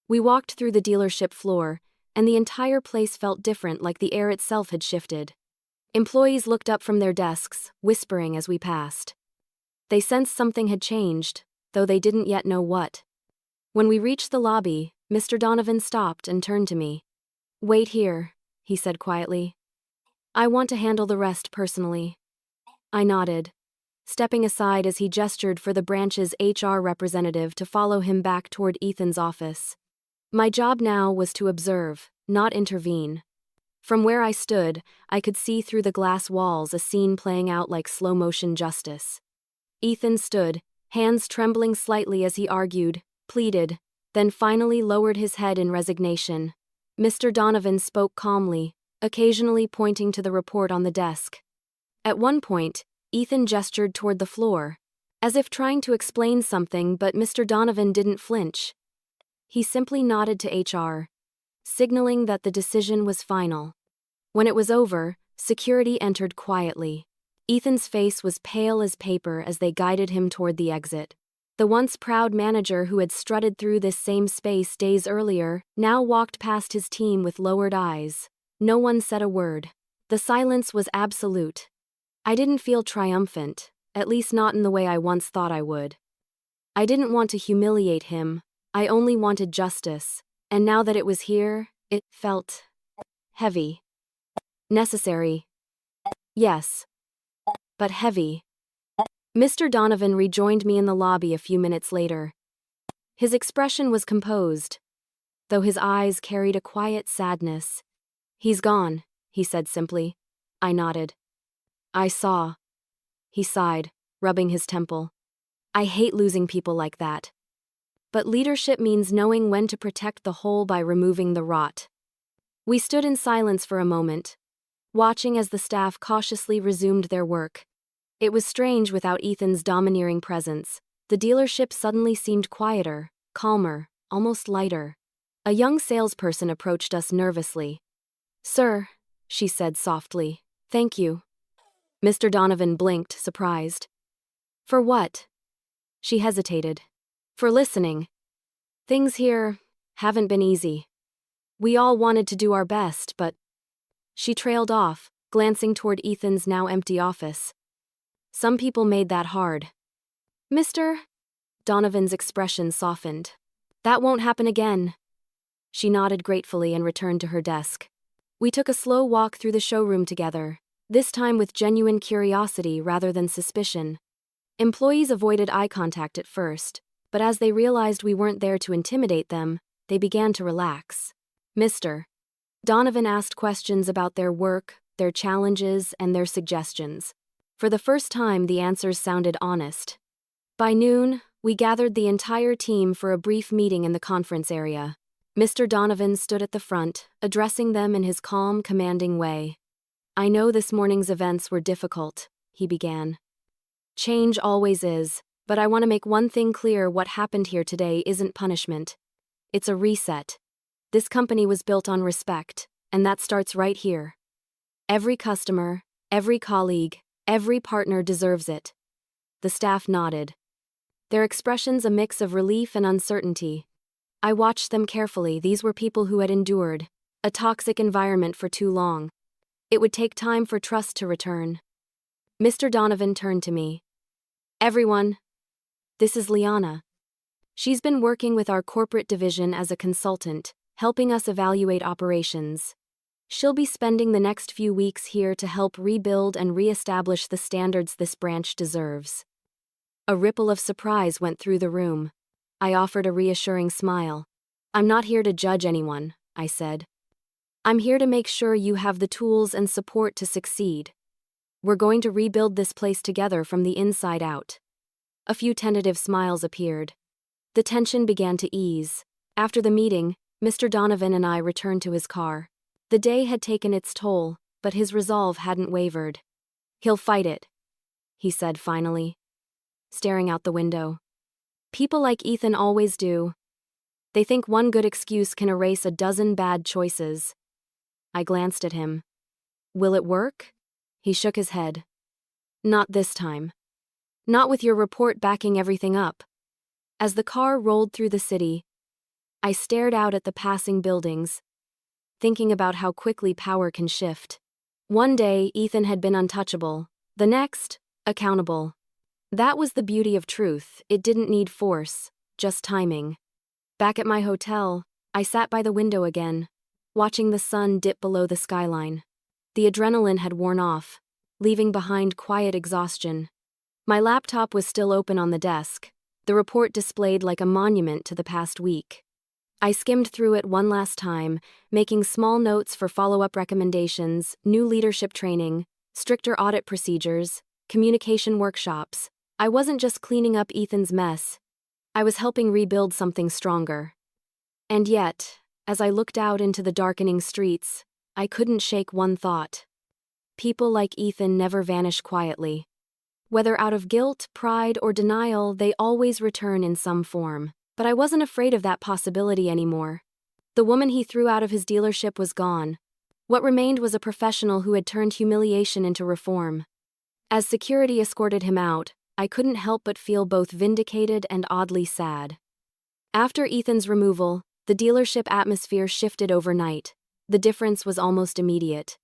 We walked through the dealership floor, and the entire place felt different, like the air itself had shifted. Employees looked up from their desks, whispering as we passed. They sensed something had changed, though they didn't yet know what. When we reached the lobby, Mr. Donovan stopped and turned to me. Wait here, he said quietly. I want to handle the rest personally. I nodded, stepping aside as he gestured for the branch's HR representative to follow him back toward Ethan's office. My job now was to observe, not intervene. From where I stood, I could see through the glass walls a scene playing out like slow-motion justice. Ethan stood, hands trembling slightly as he argued, pleaded, then finally lowered his head in resignation. Mr. Donovan spoke calmly, occasionally pointing to the report on the desk. At one point, Ethan gestured toward the floor, as if trying to explain something, but Mr. Donovan didn't flinch. He simply nodded to HR, signaling that the decision was final. When it was over, security entered quietly. Ethan's face was pale as paper as they guided him toward the exit. The once proud manager who had strutted through this same space days earlier now walked past his team with lowered eyes. No one said a word. The silence was absolute. I didn't feel triumphant, at least not in the way I once thought I would. I didn't want to humiliate him, I only wanted justice, and now that it was here, it felt heavy. Necessary. Yes. But heavy. Mr. Donovan rejoined me in the lobby a few minutes later. His expression was composed, though his eyes carried a quiet sadness. He's gone, he said simply. I nodded. I saw. He sighed, rubbing his temple. I hate losing people like that. But leadership means knowing when to protect the whole by removing the rot. We stood in silence for a moment, watching as the staff cautiously resumed their work. It was strange without Ethan's domineering presence. The dealership suddenly seemed quieter, calmer, almost lighter. A young salesperson approached us nervously. Sir, she said softly, thank you. Mr. Donovan blinked, surprised. For what? She hesitated. For listening. Things here haven't been easy. We all wanted to do our best, but... She trailed off, glancing toward Ethan's now empty office. Some people made that hard. Mr. Donovan's expression softened. That won't happen again. She nodded gratefully and returned to her desk. We took a slow walk through the showroom together, this time with genuine curiosity rather than suspicion. Employees avoided eye contact at first, but as they realized we weren't there to intimidate them, they began to relax. Mr. Donovan asked questions about their work, their challenges, and their suggestions. For the first time, the answers sounded honest. By noon, we gathered the entire team for a brief meeting in the conference area. Mr. Donovan stood at the front, addressing them in his calm, commanding way. I know this morning's events were difficult, he began. Change always is, but I want to make one thing clear: what happened here today isn't punishment. It's a reset. This company was built on respect, and that starts right here. Every customer, every colleague, every partner deserves it. The staff nodded, their expressions a mix of relief and uncertainty. I watched them carefully. These were people who had endured a toxic environment for too long. It would take time for trust to return. Mr. Donovan turned to me. Everyone, this is Liana. She's been working with our corporate division as a consultant, helping us evaluate operations. She'll be spending the next few weeks here to help rebuild and reestablish the standards this branch deserves. A ripple of surprise went through the room. I offered a reassuring smile. I'm not here to judge anyone, I said. I'm here to make sure you have the tools and support to succeed. We're going to rebuild this place together from the inside out. A few tentative smiles appeared. The tension began to ease. After the meeting, Mr. Donovan and I returned to his car. The day had taken its toll, but his resolve hadn't wavered. He'll fight it, he said finally, staring out the window. People like Ethan always do. They think one good excuse can erase a dozen bad choices. I glanced at him. Will it work? He shook his head. Not this time. Not with your report backing everything up. As the car rolled through the city, I stared out at the passing buildings, thinking about how quickly power can shift. One day, Ethan had been untouchable. The next, accountable. That was the beauty of truth. It didn't need force, just timing. Back at my hotel, I sat by the window again, watching the sun dip below the skyline. The adrenaline had worn off, leaving behind quiet exhaustion. My laptop was still open on the desk, the report displayed like a monument to the past week. I skimmed through it one last time, making small notes for follow-up recommendations, new leadership training, stricter audit procedures, communication workshops. I wasn't just cleaning up Ethan's mess. I was helping rebuild something stronger. And yet, as I looked out into the darkening streets, I couldn't shake one thought. People like Ethan never vanish quietly. Whether out of guilt, pride, or denial, they always return in some form. But I wasn't afraid of that possibility anymore. The woman he threw out of his dealership was gone. What remained was a professional who had turned humiliation into reform. As security escorted him out, I couldn't help but feel both vindicated and oddly sad. After Ethan's removal, the dealership atmosphere shifted overnight. The difference was almost immediate.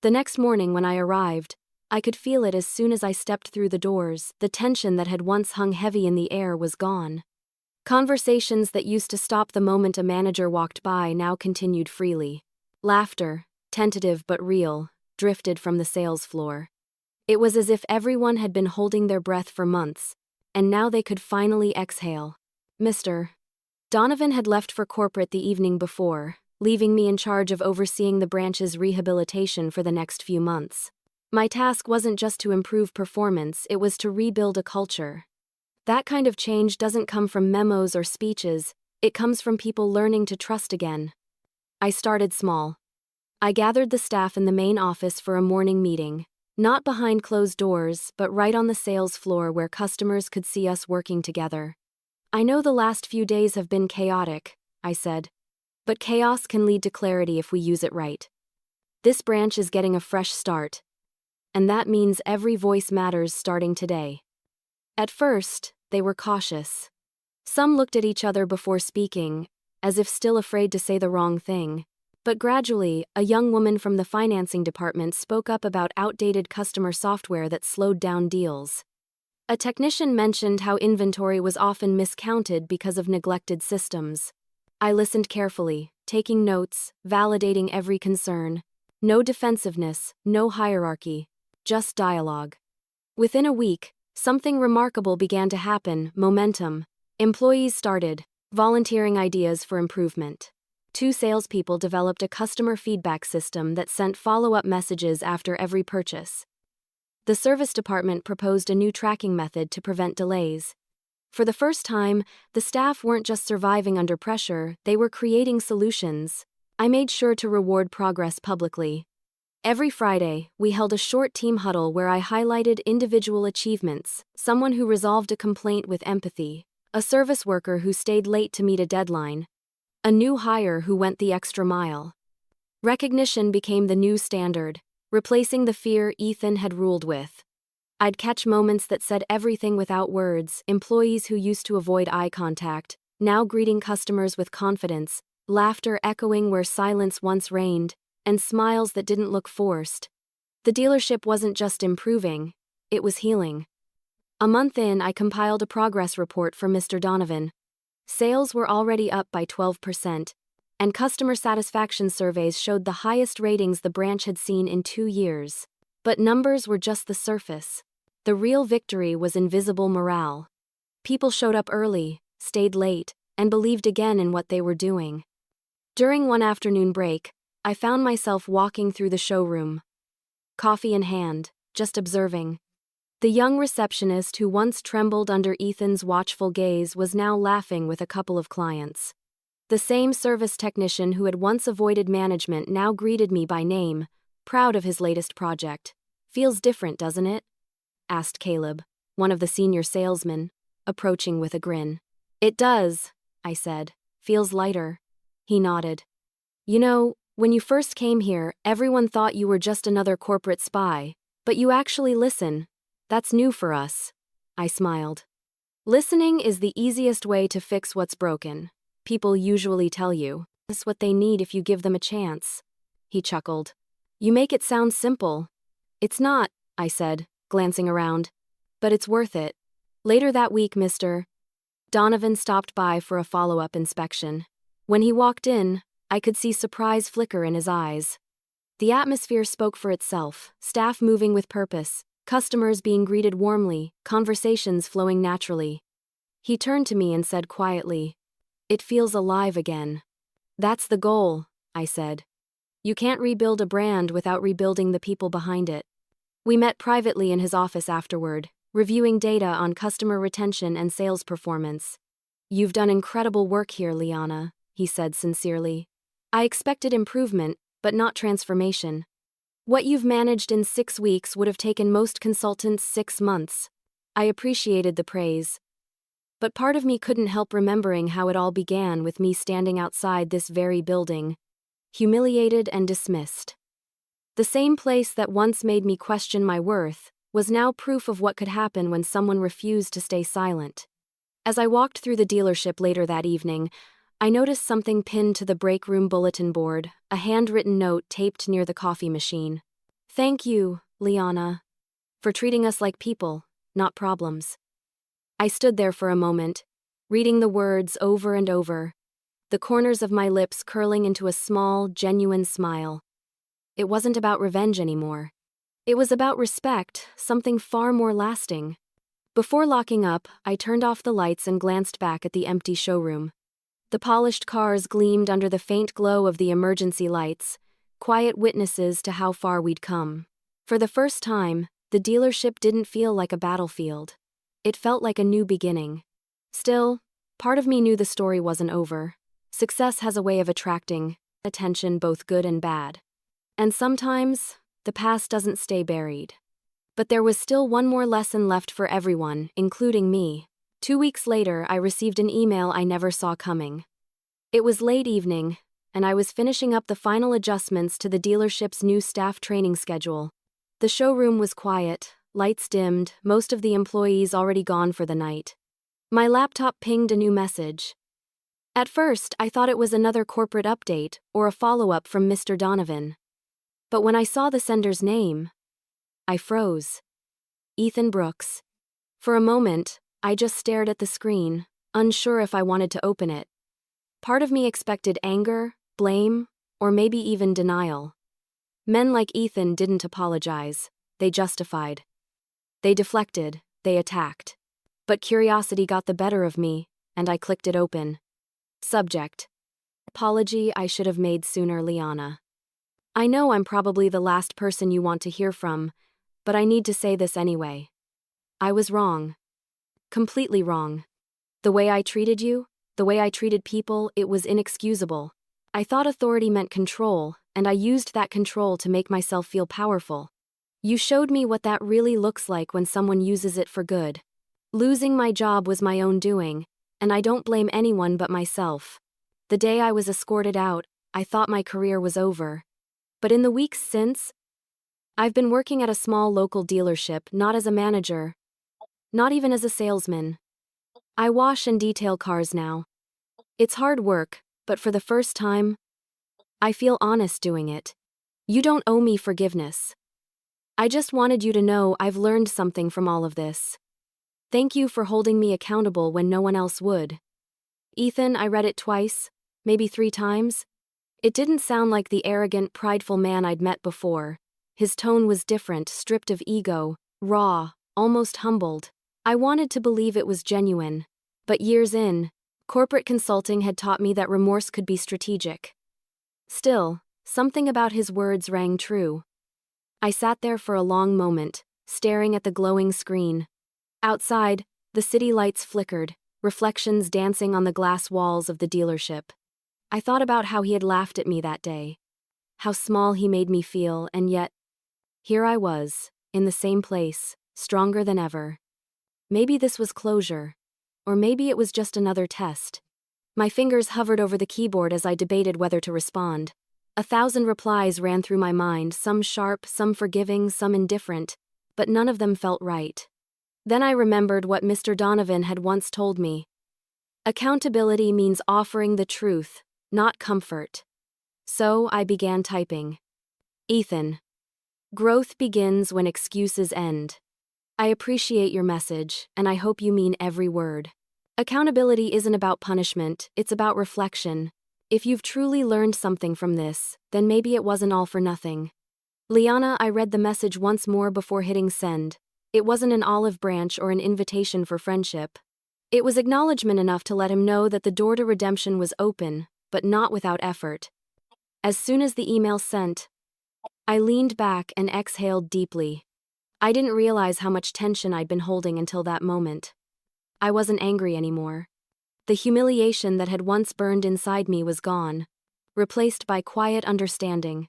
The next morning when I arrived, I could feel it as soon as I stepped through the doors. The tension that had once hung heavy in the air was gone. Conversations that used to stop the moment a manager walked by now continued freely. Laughter, tentative but real, drifted from the sales floor. It was as if everyone had been holding their breath for months, and now they could finally exhale. Mr. Donovan had left for corporate the evening before, leaving me in charge of overseeing the branch's rehabilitation for the next few months. My task wasn't just to improve performance, it was to rebuild a culture. That kind of change doesn't come from memos or speeches, it comes from people learning to trust again. I started small. I gathered the staff in the main office for a morning meeting, not behind closed doors, but right on the sales floor where customers could see us working together. I know the last few days have been chaotic, I said. But chaos can lead to clarity if we use it right. This branch is getting a fresh start. And that means every voice matters starting today. At first, they were cautious. Some looked at each other before speaking, as if still afraid to say the wrong thing. But gradually, a young woman from the financing department spoke up about outdated customer software that slowed down deals. A technician mentioned how inventory was often miscounted because of neglected systems. I listened carefully, taking notes, validating every concern. No defensiveness, no hierarchy, just dialogue. Within a week, something remarkable began to happen: momentum. Employees started volunteering ideas for improvement. 2 salespeople developed a customer feedback system that sent follow-up messages after every purchase. The service department proposed a new tracking method to prevent delays. For the first time, the staff weren't just surviving under pressure, they were creating solutions. I made sure to reward progress publicly. Every Friday, we held a short team huddle where I highlighted individual achievements: someone who resolved a complaint with empathy, a service worker who stayed late to meet a deadline, a new hire who went the extra mile. Recognition became the new standard, replacing the fear Ethan had ruled with. I'd catch moments that said everything without words: employees who used to avoid eye contact, now greeting customers with confidence, laughter echoing where silence once reigned, and smiles that didn't look forced. The dealership wasn't just improving, it was healing. A month in, I compiled a progress report for Mr. Donovan. Sales were already up by 12%, and customer satisfaction surveys showed the highest ratings the branch had seen in 2 years. But numbers were just the surface. The real victory was invisible morale. People showed up early, stayed late, and believed again in what they were doing. During one afternoon break, I found myself walking through the showroom, coffee in hand, just observing. The young receptionist who once trembled under Ethan's watchful gaze was now laughing with a couple of clients. The same service technician who had once avoided management now greeted me by name, proud of his latest project. "Feels different, doesn't it?" asked Caleb, one of the senior salesmen, approaching with a grin. "It does," I said. "Feels lighter." He nodded. "You know, when you first came here, everyone thought you were just another corporate spy, but you actually listen. That's new for us." I smiled. "Listening is the easiest way to fix what's broken. People usually tell you it's what they need if you give them a chance." He chuckled. "You make it sound simple." "It's not," I said, glancing around. "But it's worth it." Later that week, Mr. Donovan stopped by for a follow-up inspection. When he walked in, I could see surprise flicker in his eyes. The atmosphere spoke for itself: staff moving with purpose, customers being greeted warmly, conversations flowing naturally. He turned to me and said quietly, "It feels alive again." "That's the goal," I said. "You can't rebuild a brand without rebuilding the people behind it." We met privately in his office afterward, reviewing data on customer retention and sales performance. "You've done incredible work here, Liana," he said sincerely. "I expected improvement, but not transformation. What you've managed in 6 weeks would have taken most consultants 6 months." I appreciated the praise. But part of me couldn't help remembering how it all began with me standing outside this very building, humiliated and dismissed. The same place that once made me question my worth was now proof of what could happen when someone refused to stay silent. As I walked through the dealership later that evening, I noticed something pinned to the break room bulletin board, a handwritten note taped near the coffee machine. "Thank you, Liana, for treating us like people, not problems." I stood there for a moment, reading the words over and over, the corners of my lips curling into a small, genuine smile. It wasn't about revenge anymore. It was about respect, something far more lasting. Before locking up, I turned off the lights and glanced back at the empty showroom. The polished cars gleamed under the faint glow of the emergency lights, quiet witnesses to how far we'd come. For the first time, the dealership didn't feel like a battlefield. It felt like a new beginning. Still, part of me knew the story wasn't over. Success has a way of attracting attention, both good and bad. And sometimes, the past doesn't stay buried. But there was still one more lesson left for everyone, including me. 2 weeks later, I received an email I never saw coming. It was late evening, and I was finishing up the final adjustments to the dealership's new staff training schedule. The showroom was quiet, lights dimmed, most of the employees already gone for the night. My laptop pinged a new message. At first, I thought it was another corporate update or a follow-up from Mr. Donovan. But when I saw the sender's name, I froze. Ethan Brooks. For a moment, I just stared at the screen, unsure if I wanted to open it. Part of me expected anger, blame, or maybe even denial. Men like Ethan didn't apologize, they justified. They deflected, they attacked. But curiosity got the better of me, and I clicked it open. Subject: apology I should have made sooner, Liana. I know I'm probably the last person you want to hear from, but I need to say this anyway. I was wrong. Completely wrong. The way I treated you, the way I treated people, it was inexcusable. I thought authority meant control, and I used that control to make myself feel powerful. You showed me what that really looks like when someone uses it for good. Losing my job was my own doing, and I don't blame anyone but myself. The day I was escorted out, I thought my career was over. But in the weeks since, I've been working at a small local dealership, not as a manager, not even as a salesman. I wash and detail cars now. It's hard work, but for the first time, I feel honest doing it. You don't owe me forgiveness. I just wanted you to know I've learned something from all of this. Thank you for holding me accountable when no one else would. Ethan, I read it twice, maybe 3 times. It didn't sound like the arrogant, prideful man I'd met before. His tone was different, stripped of ego, raw, almost humbled. I wanted to believe it was genuine. But years in, corporate consulting had taught me that remorse could be strategic. Still, something about his words rang true. I sat there for a long moment, staring at the glowing screen. Outside, the city lights flickered, reflections dancing on the glass walls of the dealership. I thought about how he had laughed at me that day. How small he made me feel, and yet, here I was, in the same place, stronger than ever. Maybe this was closure. Or maybe it was just another test. My fingers hovered over the keyboard as I debated whether to respond. 1,000 replies ran through my mind, some sharp, some forgiving, some indifferent, but none of them felt right. Then I remembered what Mr. Donovan had once told me. Accountability means offering the truth, not comfort. So I began typing. Ethan. Growth begins when excuses end. I appreciate your message, and I hope you mean every word. Accountability isn't about punishment, it's about reflection. If you've truly learned something from this, then maybe it wasn't all for nothing. Liana, I read the message once more before hitting send. It wasn't an olive branch or an invitation for friendship. It was acknowledgement enough to let him know that the door to redemption was open, but not without effort. As soon as the email sent, I leaned back and exhaled deeply. I didn't realize how much tension I'd been holding until that moment. I wasn't angry anymore. The humiliation that had once burned inside me was gone, replaced by quiet understanding.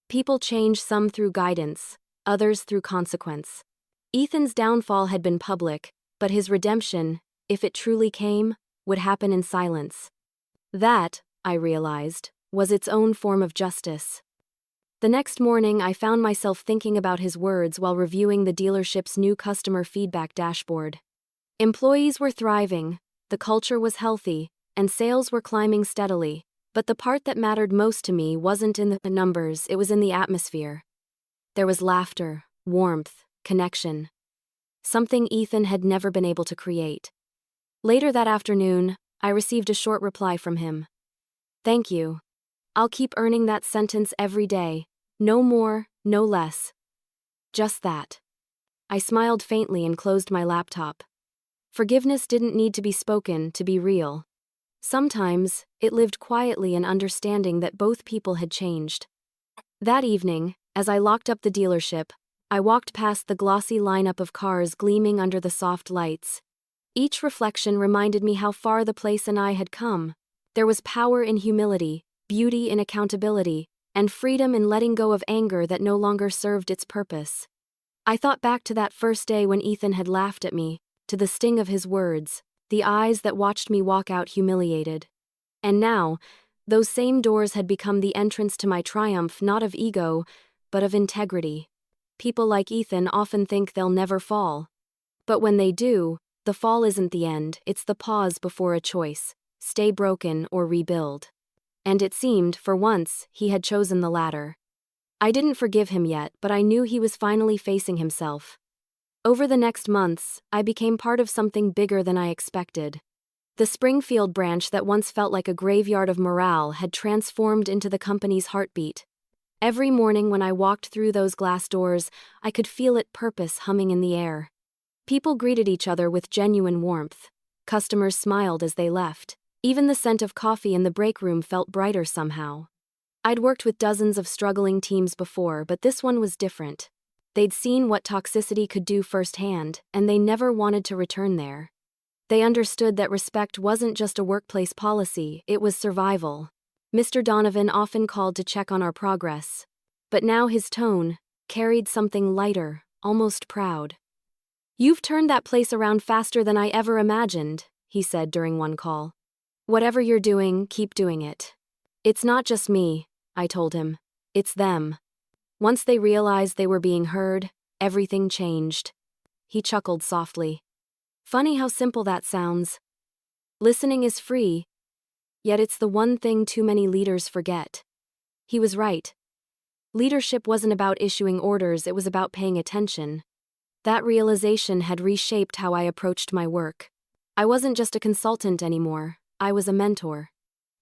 People change, some through guidance, others through consequence. Ethan's downfall had been public, but his redemption, if it truly came, would happen in silence. That, I realized, was its own form of justice. The next morning, I found myself thinking about his words while reviewing the dealership's new customer feedback dashboard. Employees were thriving, the culture was healthy, and sales were climbing steadily, but the part that mattered most to me wasn't in the numbers, it was in the atmosphere. There was laughter, warmth, connection. Something Ethan had never been able to create. Later that afternoon, I received a short reply from him. Thank you. I'll keep earning that sentence every day. No more, no less. Just that. I smiled faintly and closed my laptop. Forgiveness didn't need to be spoken to be real. Sometimes, it lived quietly in understanding that both people had changed. That evening, as I locked up the dealership, I walked past the glossy lineup of cars gleaming under the soft lights. Each reflection reminded me how far the place and I had come. There was power in humility, beauty in accountability, and freedom in letting go of anger that no longer served its purpose. I thought back to that first day when Ethan had laughed at me, to the sting of his words, the eyes that watched me walk out humiliated. And now, those same doors had become the entrance to my triumph, not of ego, but of integrity. People like Ethan often think they'll never fall. But when they do, the fall isn't the end, it's the pause before a choice, stay broken or rebuild. And it seemed, for once, he had chosen the latter. I didn't forgive him yet, but I knew he was finally facing himself. Over the next months, I became part of something bigger than I expected. The Springfield branch that once felt like a graveyard of morale had transformed into the company's heartbeat. Every morning when I walked through those glass doors, I could feel its purpose humming in the air. People greeted each other with genuine warmth. Customers smiled as they left. Even the scent of coffee in the break room felt brighter somehow. I'd worked with dozens of struggling teams before, but this one was different. They'd seen what toxicity could do firsthand, and they never wanted to return there. They understood that respect wasn't just a workplace policy, it was survival. Mr. Donovan often called to check on our progress. But now his tone carried something lighter, almost proud. "You've turned that place around faster than I ever imagined," he said during one call. "Whatever you're doing, keep doing it." "It's not just me," I told him. "It's them." Once they realized they were being heard, everything changed. He chuckled softly. Funny how simple that sounds. Listening is free, yet it's the one thing too many leaders forget. He was right. Leadership wasn't about issuing orders, it was about paying attention. That realization had reshaped how I approached my work. I wasn't just a consultant anymore, I was a mentor.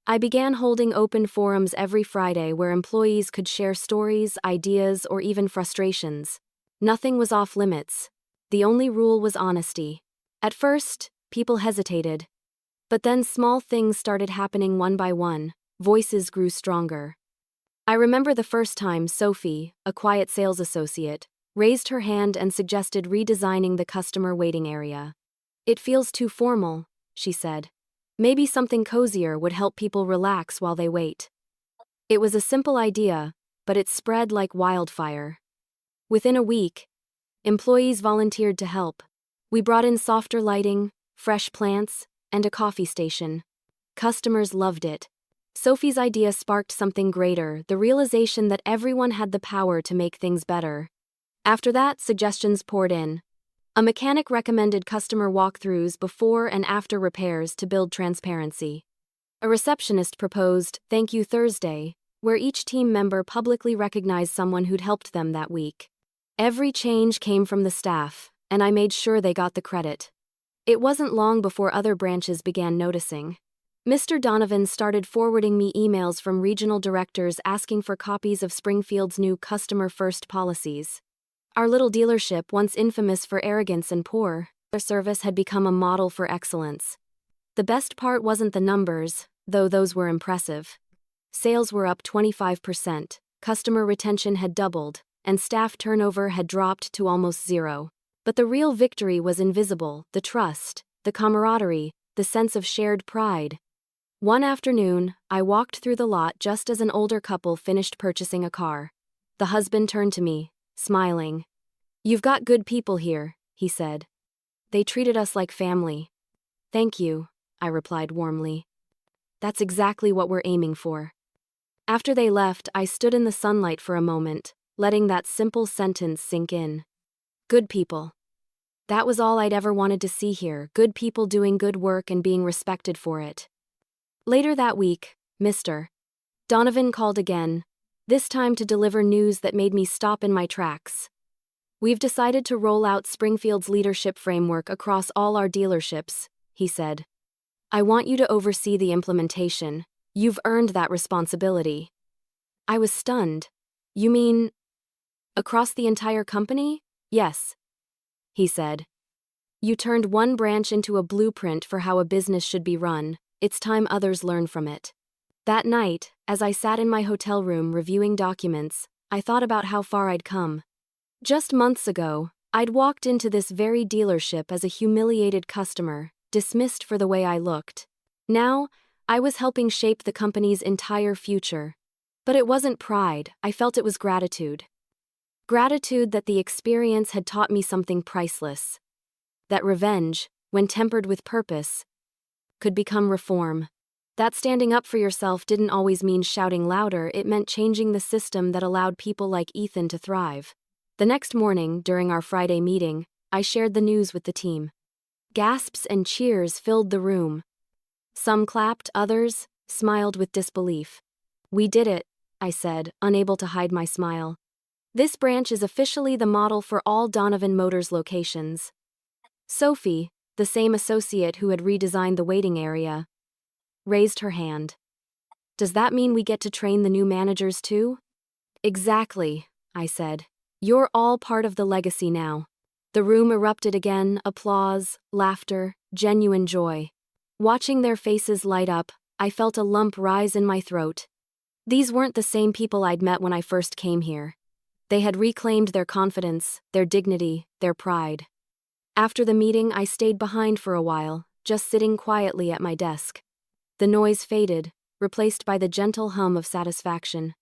I began holding open forums every Friday where employees could share stories, ideas, or even frustrations. Nothing was off limits. The only rule was honesty. At first, people hesitated. But then small things started happening one by one. Voices grew stronger. I remember the first time Sophie, a quiet sales associate, raised her hand and suggested redesigning the customer waiting area. "It feels too formal," she said. "Maybe something cozier would help people relax while they wait." It was a simple idea, but it spread like wildfire. Within a week, employees volunteered to help. We brought in softer lighting, fresh plants, and a coffee station. Customers loved it. Sophie's idea sparked something greater, the realization that everyone had the power to make things better. After that, suggestions poured in. A mechanic recommended customer walkthroughs before and after repairs to build transparency. A receptionist proposed Thank You Thursday, where each team member publicly recognized someone who'd helped them that week. Every change came from the staff, and I made sure they got the credit. It wasn't long before other branches began noticing. Mr. Donovan started forwarding me emails from regional directors asking for copies of Springfield's new customer-first policies. Our little dealership, once infamous for arrogance and poor service, had become a model for excellence. The best part wasn't the numbers, though those were impressive. Sales were up 25%, customer retention had doubled, and staff turnover had dropped to almost zero. But the real victory was invisible: the trust, the camaraderie, the sense of shared pride. One afternoon, I walked through the lot just as an older couple finished purchasing a car. The husband turned to me, smiling. "You've got good people here," he said. "They treated us like family." "Thank you," I replied warmly. "That's exactly what we're aiming for." After they left, I stood in the sunlight for a moment, letting that simple sentence sink in. Good people. That was all I'd ever wanted to see here, good people doing good work and being respected for it. Later that week, Mr. Donovan called again, this time to deliver news that made me stop in my tracks. "We've decided to roll out Springfield's leadership framework across all our dealerships," he said. "I want you to oversee the implementation. You've earned that responsibility." I was stunned. "You mean across the entire company?" "Yes," he said. "You turned one branch into a blueprint for how a business should be run. It's time others learn from it." That night, as I sat in my hotel room reviewing documents, I thought about how far I'd come. Just months ago, I'd walked into this very dealership as a humiliated customer, dismissed for the way I looked. Now, I was helping shape the company's entire future. But it wasn't pride, I felt it was gratitude. Gratitude that the experience had taught me something priceless. That revenge, when tempered with purpose, could become reform. That standing up for yourself didn't always mean shouting louder, it meant changing the system that allowed people like Ethan to thrive. The next morning, during our Friday meeting, I shared the news with the team. Gasps and cheers filled the room. Some clapped, others smiled with disbelief. "We did it," I said, unable to hide my smile. This branch is officially the model for all Donovan Motors locations. Sophie, the same associate who had redesigned the waiting area, raised her hand. Does that mean we get to train the new managers too? Exactly, I said. You're all part of the legacy now. The room erupted again, applause, laughter, genuine joy. Watching their faces light up, I felt a lump rise in my throat. These weren't the same people I'd met when I first came here. They had reclaimed their confidence, their dignity, their pride. After the meeting, I stayed behind for a while, just sitting quietly at my desk. The noise faded, replaced by the gentle hum of satisfaction.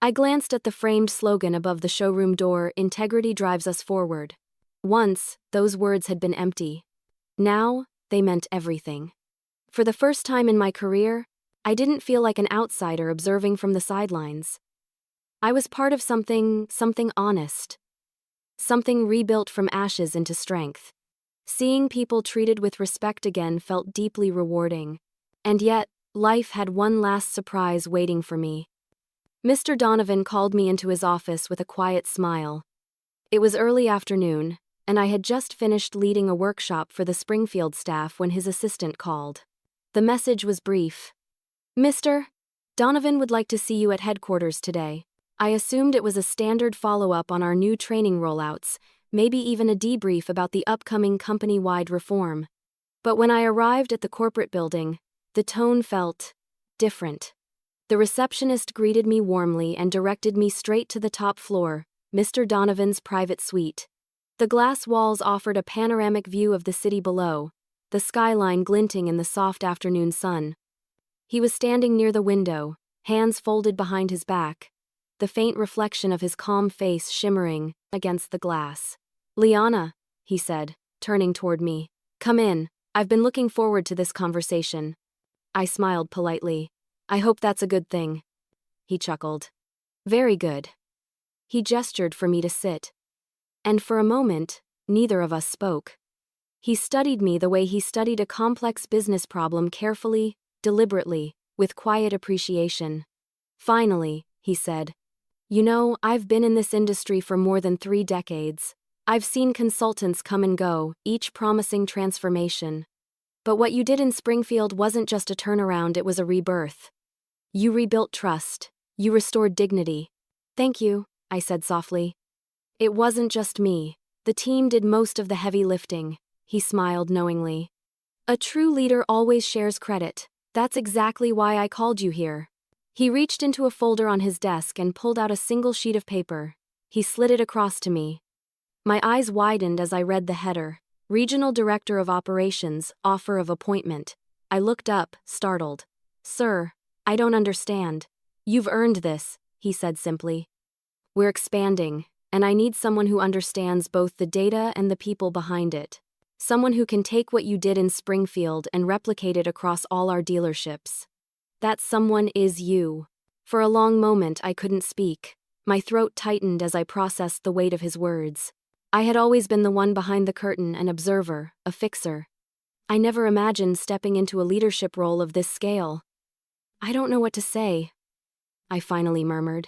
I glanced at the framed slogan above the showroom door, "Integrity drives us forward." Once, those words had been empty. Now, they meant everything. For the first time in my career, I didn't feel like an outsider observing from the sidelines. I was part of something honest. Something rebuilt from ashes into strength. Seeing people treated with respect again felt deeply rewarding. And yet, life had one last surprise waiting for me. Mr. Donovan called me into his office with a quiet smile. It was early afternoon, and I had just finished leading a workshop for the Springfield staff when his assistant called. The message was brief. "Mr. Donovan would like to see you at headquarters today." I assumed it was a standard follow-up on our new training rollouts, maybe even a debrief about the upcoming company-wide reform. But when I arrived at the corporate building, the tone felt different. The receptionist greeted me warmly and directed me straight to the top floor, Mr. Donovan's private suite. The glass walls offered a panoramic view of the city below, the skyline glinting in the soft afternoon sun. He was standing near the window, hands folded behind his back, the faint reflection of his calm face shimmering against the glass. "Liana," he said, turning toward me. "Come in. I've been looking forward to this conversation." I smiled politely. "I hope that's a good thing." He chuckled. "Very good." He gestured for me to sit. And for a moment, neither of us spoke. He studied me the way he studied a complex business problem, carefully, deliberately, with quiet appreciation. Finally, he said, "You know, I've been in this industry for more than 3 decades. I've seen consultants come and go, each promising transformation. But what you did in Springfield wasn't just a turnaround, it was a rebirth. You rebuilt trust. You restored dignity." "Thank you," I said softly. "It wasn't just me. The team did most of the heavy lifting," he smiled knowingly. "A true leader always shares credit. That's exactly why I called you here." He reached into a folder on his desk and pulled out a single sheet of paper. He slid it across to me. My eyes widened as I read the header, "Regional Director of Operations, Offer of Appointment." I looked up, startled. "Sir, I don't understand." "You've earned this," he said simply. "We're expanding, and I need someone who understands both the data and the people behind it. Someone who can take what you did in Springfield and replicate it across all our dealerships. That someone is you." For a long moment I couldn't speak. My throat tightened as I processed the weight of his words. I had always been the one behind the curtain, an observer, a fixer. I never imagined stepping into a leadership role of this scale. "I don't know what to say," I finally murmured.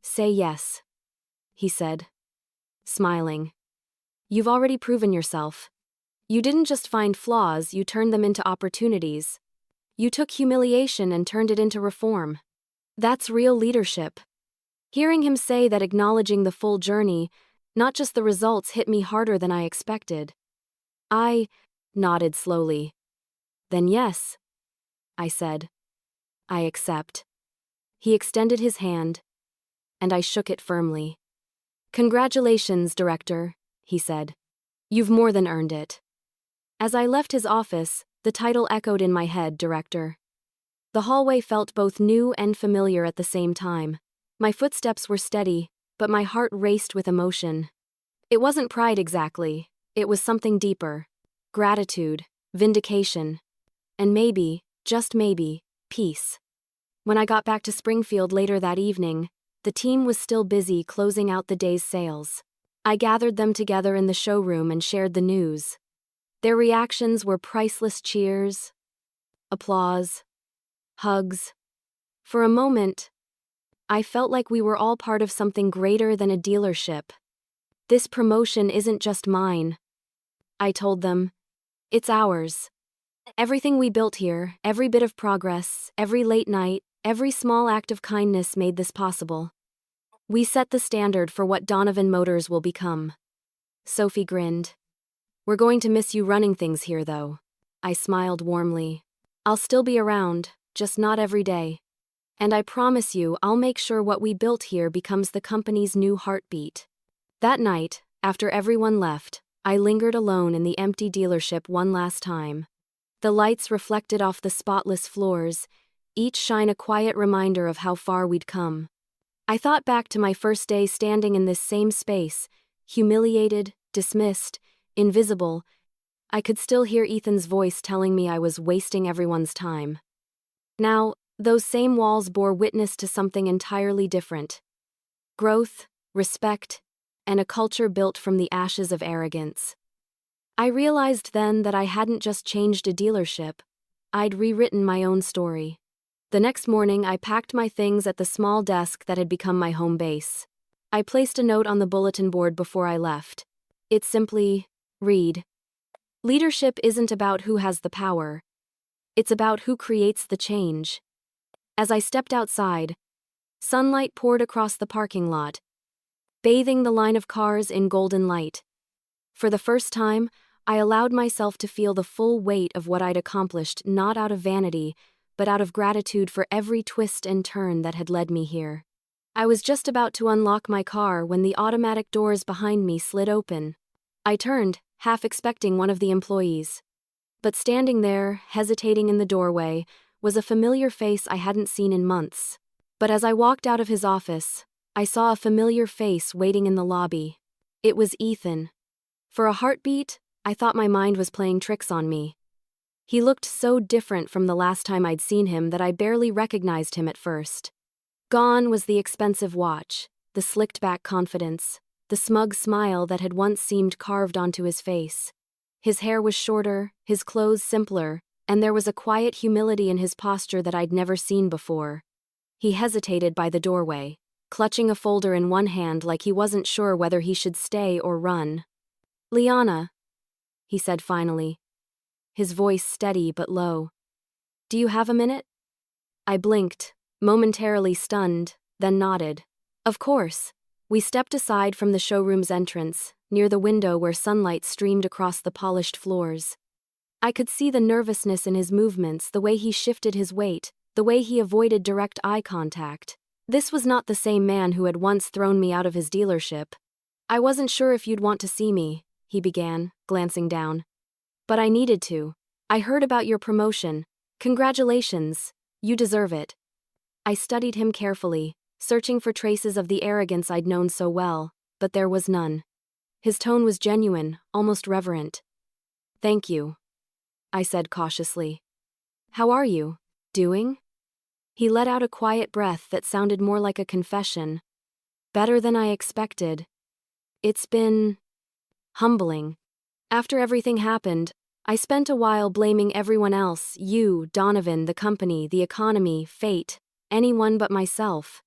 "Say yes," he said, smiling. "You've already proven yourself. You didn't just find flaws, you turned them into opportunities. You took humiliation and turned it into reform. That's real leadership." Hearing him say that, acknowledging the full journey, not just the results, hit me harder than I expected. I nodded slowly. "Then yes," I said. "I accept." He extended his hand, and I shook it firmly. "Congratulations, Director," he said. "You've more than earned it." As I left his office, the title echoed in my head, Director. The hallway felt both new and familiar at the same time. My footsteps were steady, but my heart raced with emotion. It wasn't pride exactly, it was something deeper. Gratitude, vindication, and maybe, just maybe, peace. When I got back to Springfield later that evening, the team was still busy closing out the day's sales. I gathered them together in the showroom and shared the news. Their reactions were priceless: cheers, applause, hugs. For a moment, I felt like we were all part of something greater than a dealership. This promotion isn't just mine, I told them. It's ours. Everything we built here, every bit of progress, every late night, every small act of kindness made this possible. We set the standard for what Donovan Motors will become. Sophie grinned. We're going to miss you running things here, though. I smiled warmly. I'll still be around, just not every day. And I promise you, I'll make sure what we built here becomes the company's new heartbeat. That night, after everyone left, I lingered alone in the empty dealership one last time. The lights reflected off the spotless floors, each shine a quiet reminder of how far we'd come. I thought back to my first day standing in this same space, humiliated, dismissed, invisible. I could still hear Ethan's voice telling me I was wasting everyone's time. Now, those same walls bore witness to something entirely different. Growth, respect, and a culture built from the ashes of arrogance. I realized then that I hadn't just changed a dealership, I'd rewritten my own story. The next morning, I packed my things at the small desk that had become my home base. I placed a note on the bulletin board before I left. It simply read, "Leadership isn't about who has the power. It's about who creates the change." As I stepped outside, sunlight poured across the parking lot, bathing the line of cars in golden light. For the first time, I allowed myself to feel the full weight of what I'd accomplished, not out of vanity, but out of gratitude for every twist and turn that had led me here. I was just about to unlock my car when the automatic doors behind me slid open. I turned, half expecting one of the employees. But standing there, hesitating in the doorway, was a familiar face I hadn't seen in months. But as I walked out of his office, I saw a familiar face waiting in the lobby. It was Ethan. For a heartbeat, I thought my mind was playing tricks on me. He looked so different from the last time I'd seen him that I barely recognized him at first. Gone was the expensive watch, the slicked-back confidence, the smug smile that had once seemed carved onto his face. His hair was shorter, his clothes simpler, and there was a quiet humility in his posture that I'd never seen before. He hesitated by the doorway, clutching a folder in one hand like he wasn't sure whether he should stay or run. "Liana," he said finally, his voice steady but low. "Do you have a minute?" I blinked, momentarily stunned, then nodded. Of course. We stepped aside from the showroom's entrance, near the window where sunlight streamed across the polished floors. I could see the nervousness in his movements, the way he shifted his weight, the way he avoided direct eye contact. This was not the same man who had once thrown me out of his dealership. "I wasn't sure if you'd want to see me," he began, glancing down. "But I needed to. I heard about your promotion. Congratulations. You deserve it." I studied him carefully, searching for traces of the arrogance I'd known so well, but there was none. His tone was genuine, almost reverent. "Thank you," I said cautiously. "How are you doing?" He let out a quiet breath that sounded more like a confession. "Better than I expected. It's been humbling. After everything happened, I spent a while blaming everyone else, you, Donovan, the company, the economy, fate, anyone but myself.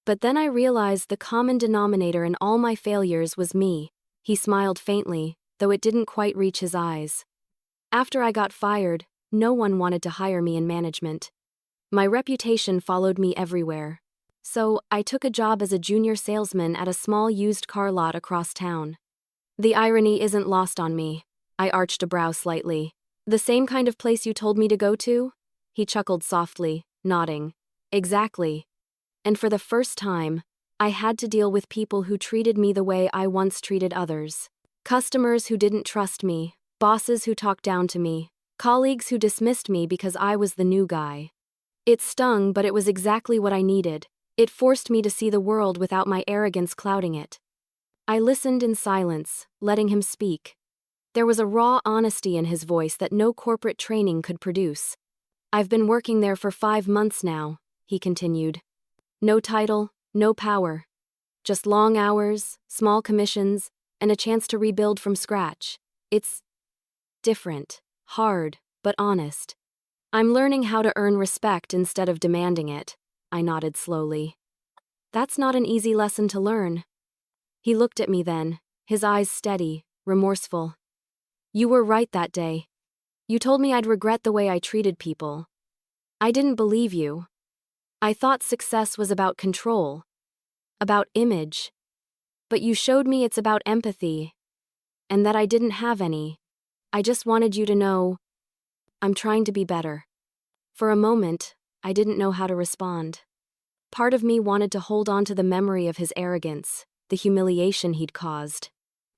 But then I realized the common denominator in all my failures was me." He smiled faintly, though it didn't quite reach his eyes. "After I got fired, no one wanted to hire me in management. My reputation followed me everywhere. So I took a job as a junior salesman at a small used car lot across town. The irony isn't lost on me." I arched a brow slightly. "The same kind of place you told me to go to?" He chuckled softly, nodding. "Exactly. And for the first time, I had to deal with people who treated me the way I once treated others. Customers who didn't trust me, bosses who talked down to me, colleagues who dismissed me because I was the new guy. It stung, but it was exactly what I needed. It forced me to see the world without my arrogance clouding it." I listened in silence, letting him speak. There was a raw honesty in his voice that no corporate training could produce. "I've been working there for 5 months now," he continued. "No title, no power. Just long hours, small commissions, and a chance to rebuild from scratch. It's different, hard, but honest. I'm learning how to earn respect instead of demanding it." I nodded slowly. That's not an easy lesson to learn. He looked at me then, his eyes steady, remorseful. You were right that day. You told me I'd regret the way I treated people. I didn't believe you. I thought success was about control, about image. But you showed me it's about empathy, and that I didn't have any. I just wanted you to know, I'm trying to be better. For a moment, I didn't know how to respond. Part of me wanted to hold on to the memory of his arrogance, the humiliation he'd caused.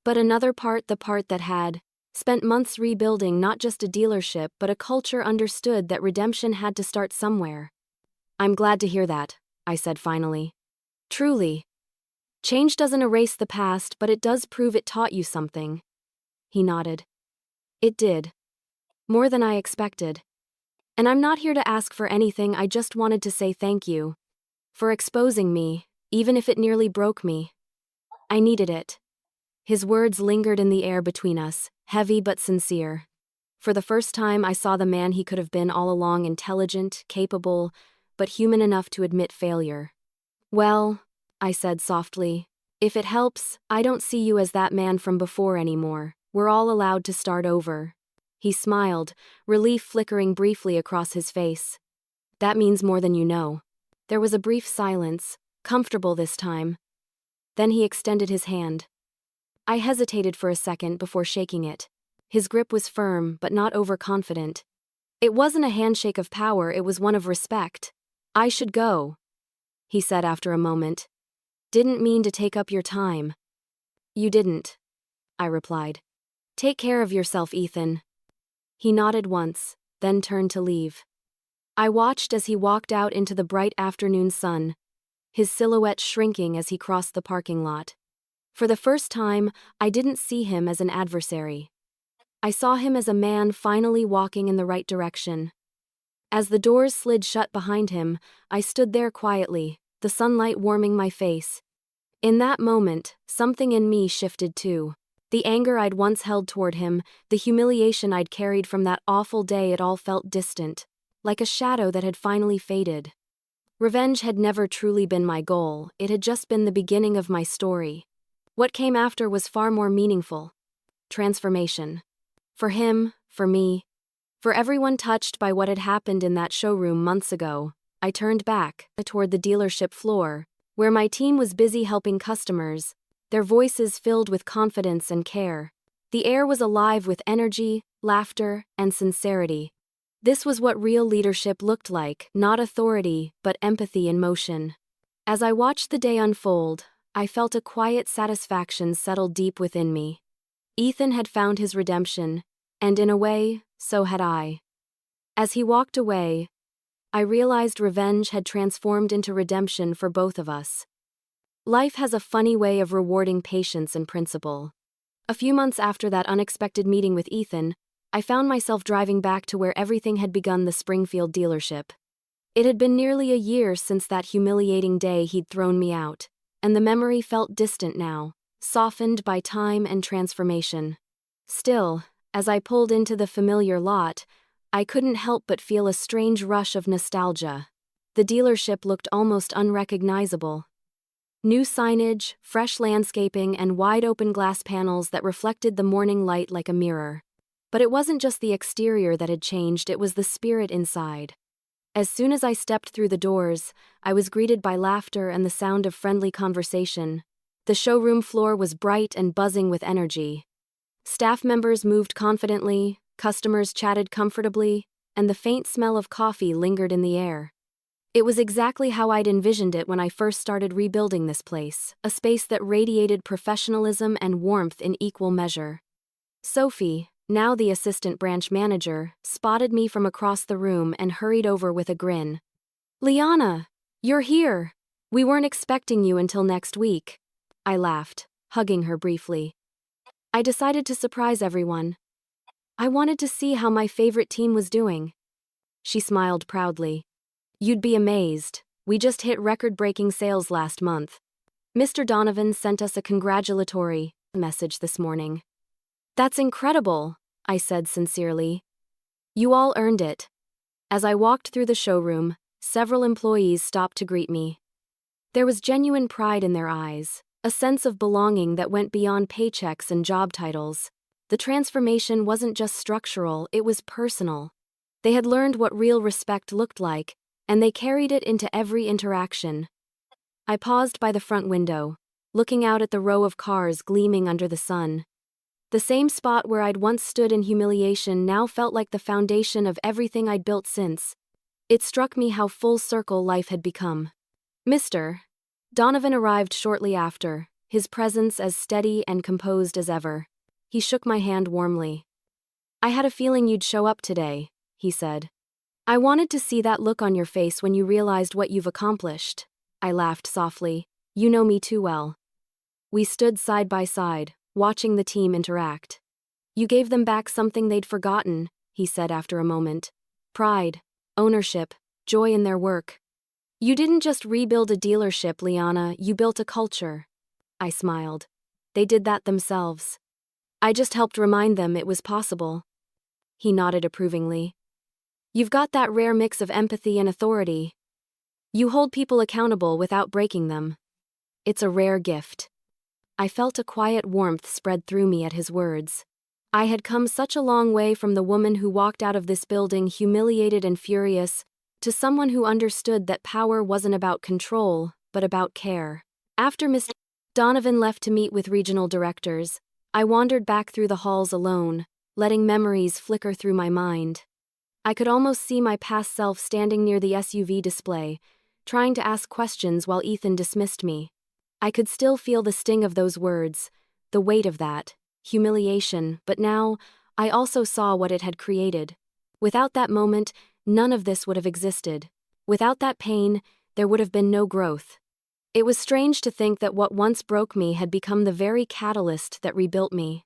But another part, the part that had spent months rebuilding not just a dealership but a culture, understood that redemption had to start somewhere. I'm glad to hear that, I said finally. Truly. Change doesn't erase the past, but it does prove it taught you something. He nodded. It did. More than I expected. And I'm not here to ask for anything, I just wanted to say thank you. For exposing me, even if it nearly broke me. I needed it. His words lingered in the air between us, heavy but sincere. For the first time I saw the man he could have been all along, intelligent, capable, but human enough to admit failure. Well, I said softly, if it helps, I don't see you as that man from before anymore. We're all allowed to start over. He smiled, relief flickering briefly across his face. That means more than you know. There was a brief silence, comfortable this time. Then he extended his hand. I hesitated for a second before shaking it. His grip was firm, but not overconfident. It wasn't a handshake of power, it was one of respect. I should go, he said after a moment. Didn't mean to take up your time. You didn't, I replied. Take care of yourself, Ethan. He nodded once, then turned to leave. I watched as he walked out into the bright afternoon sun, his silhouette shrinking as he crossed the parking lot. For the first time, I didn't see him as an adversary. I saw him as a man finally walking in the right direction. As the doors slid shut behind him, I stood there quietly, the sunlight warming my face. In that moment, something in me shifted too. The anger I'd once held toward him, the humiliation I'd carried from that awful day, it all felt distant, like a shadow that had finally faded. Revenge had never truly been my goal, it had just been the beginning of my story. What came after was far more meaningful. Transformation. For him, for me, for everyone touched by what had happened in that showroom months ago. I turned back, toward the dealership floor, where my team was busy helping customers, their voices filled with confidence and care. The air was alive with energy, laughter, and sincerity. This was what real leadership looked like, not authority, but empathy in motion. As I watched the day unfold, I felt a quiet satisfaction settle deep within me. Ethan had found his redemption, and in a way, so had I. As he walked away, I realized revenge had transformed into redemption for both of us. Life has a funny way of rewarding patience and principle. A few months after that unexpected meeting with Ethan, I found myself driving back to where everything had begun, the Springfield dealership. It had been nearly a year since that humiliating day he'd thrown me out, and the memory felt distant now, softened by time and transformation. Still, as I pulled into the familiar lot, I couldn't help but feel a strange rush of nostalgia. The dealership looked almost unrecognizable. New signage, fresh landscaping, and wide-open glass panels that reflected the morning light like a mirror. But it wasn't just the exterior that had changed, it was the spirit inside. As soon as I stepped through the doors, I was greeted by laughter and the sound of friendly conversation. The showroom floor was bright and buzzing with energy. Staff members moved confidently, customers chatted comfortably, and the faint smell of coffee lingered in the air. It was exactly how I'd envisioned it when I first started rebuilding this place, a space that radiated professionalism and warmth in equal measure. Sophie, now the assistant branch manager, spotted me from across the room and hurried over with a grin. "Liana, you're here! We weren't expecting you until next week." I laughed, hugging her briefly. I decided to surprise everyone. I wanted to see how my favorite team was doing. She smiled proudly. "You'd be amazed. We just hit record-breaking sales last month. Mr. Donovan sent us a congratulatory message this morning." "That's incredible," I said sincerely. "You all earned it." As I walked through the showroom, several employees stopped to greet me. There was genuine pride in their eyes, a sense of belonging that went beyond paychecks and job titles. The transformation wasn't just structural, it was personal. They had learned what real respect looked like, and they carried it into every interaction. I paused by the front window, looking out at the row of cars gleaming under the sun. The same spot where I'd once stood in humiliation now felt like the foundation of everything I'd built since. It struck me how full circle life had become. Mr. Donovan arrived shortly after, his presence as steady and composed as ever. He shook my hand warmly. "I had a feeling you'd show up today," he said. "I wanted to see that look on your face when you realized what you've accomplished." I laughed softly. "You know me too well." We stood side by side, watching the team interact. "You gave them back something they'd forgotten," he said after a moment. "Pride, ownership, joy in their work. You didn't just rebuild a dealership, Liana, you built a culture." I smiled. "They did that themselves. I just helped remind them it was possible." He nodded approvingly. "You've got that rare mix of empathy and authority. You hold people accountable without breaking them. It's a rare gift." I felt a quiet warmth spread through me at his words. I had come such a long way from the woman who walked out of this building humiliated and furious, to someone who understood that power wasn't about control, but about care. After Mr. Donovan left to meet with regional directors, I wandered back through the halls alone, letting memories flicker through my mind. I could almost see my past self standing near the SUV display, trying to ask questions while Ethan dismissed me. I could still feel the sting of those words, the weight of that, humiliation, but now, I also saw what it had created. Without that moment, none of this would have existed. Without that pain, there would have been no growth. It was strange to think that what once broke me had become the very catalyst that rebuilt me.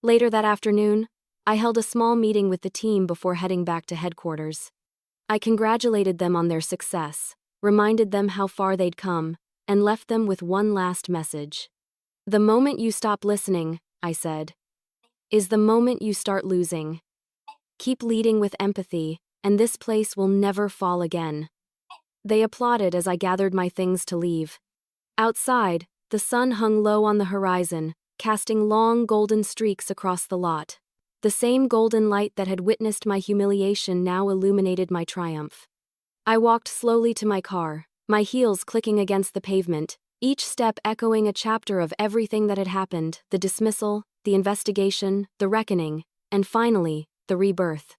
Later that afternoon, I held a small meeting with the team before heading back to headquarters. I congratulated them on their success, reminded them how far they'd come, and left them with one last message. "The moment you stop listening," I said, "is the moment you start losing. Keep leading with empathy, and this place will never fall again." They applauded as I gathered my things to leave. Outside, the sun hung low on the horizon, casting long golden streaks across the lot. The same golden light that had witnessed my humiliation now illuminated my triumph. I walked slowly to my car, my heels clicking against the pavement, each step echoing a chapter of everything that had happened: the dismissal, the investigation, the reckoning, and finally, the rebirth.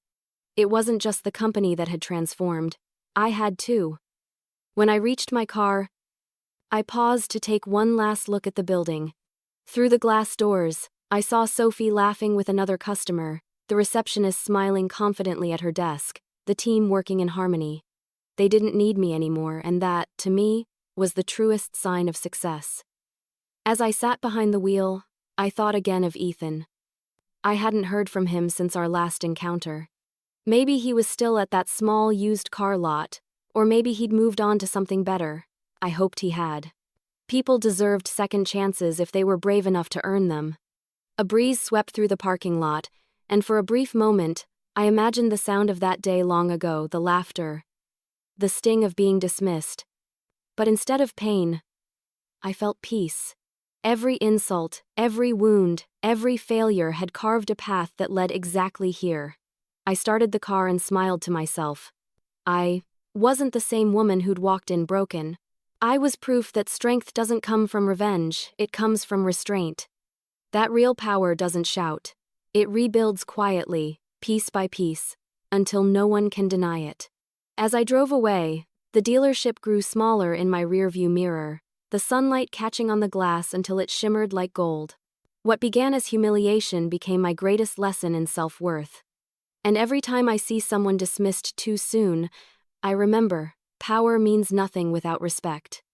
It wasn't just the company that had transformed. I had too. When I reached my car, I paused to take one last look at the building. Through the glass doors, I saw Sophie laughing with another customer, the receptionist smiling confidently at her desk, the team working in harmony. They didn't need me anymore, and that, to me, was the truest sign of success. As I sat behind the wheel, I thought again of Ethan. I hadn't heard from him since our last encounter. Maybe he was still at that small used car lot, or maybe he'd moved on to something better. I hoped he had. People deserved second chances if they were brave enough to earn them. A breeze swept through the parking lot, and for a brief moment, I imagined the sound of that day long ago, the laughter, the sting of being dismissed. But instead of pain, I felt peace. Every insult, every wound, every failure had carved a path that led exactly here. I started the car and smiled to myself. I wasn't the same woman who'd walked in broken. I was proof that strength doesn't come from revenge, it comes from restraint. That real power doesn't shout. It rebuilds quietly, piece by piece, until no one can deny it. As I drove away, the dealership grew smaller in my rearview mirror, the sunlight catching on the glass until it shimmered like gold. What began as humiliation became my greatest lesson in self-worth. And every time I see someone dismissed too soon, I remember, power means nothing without respect.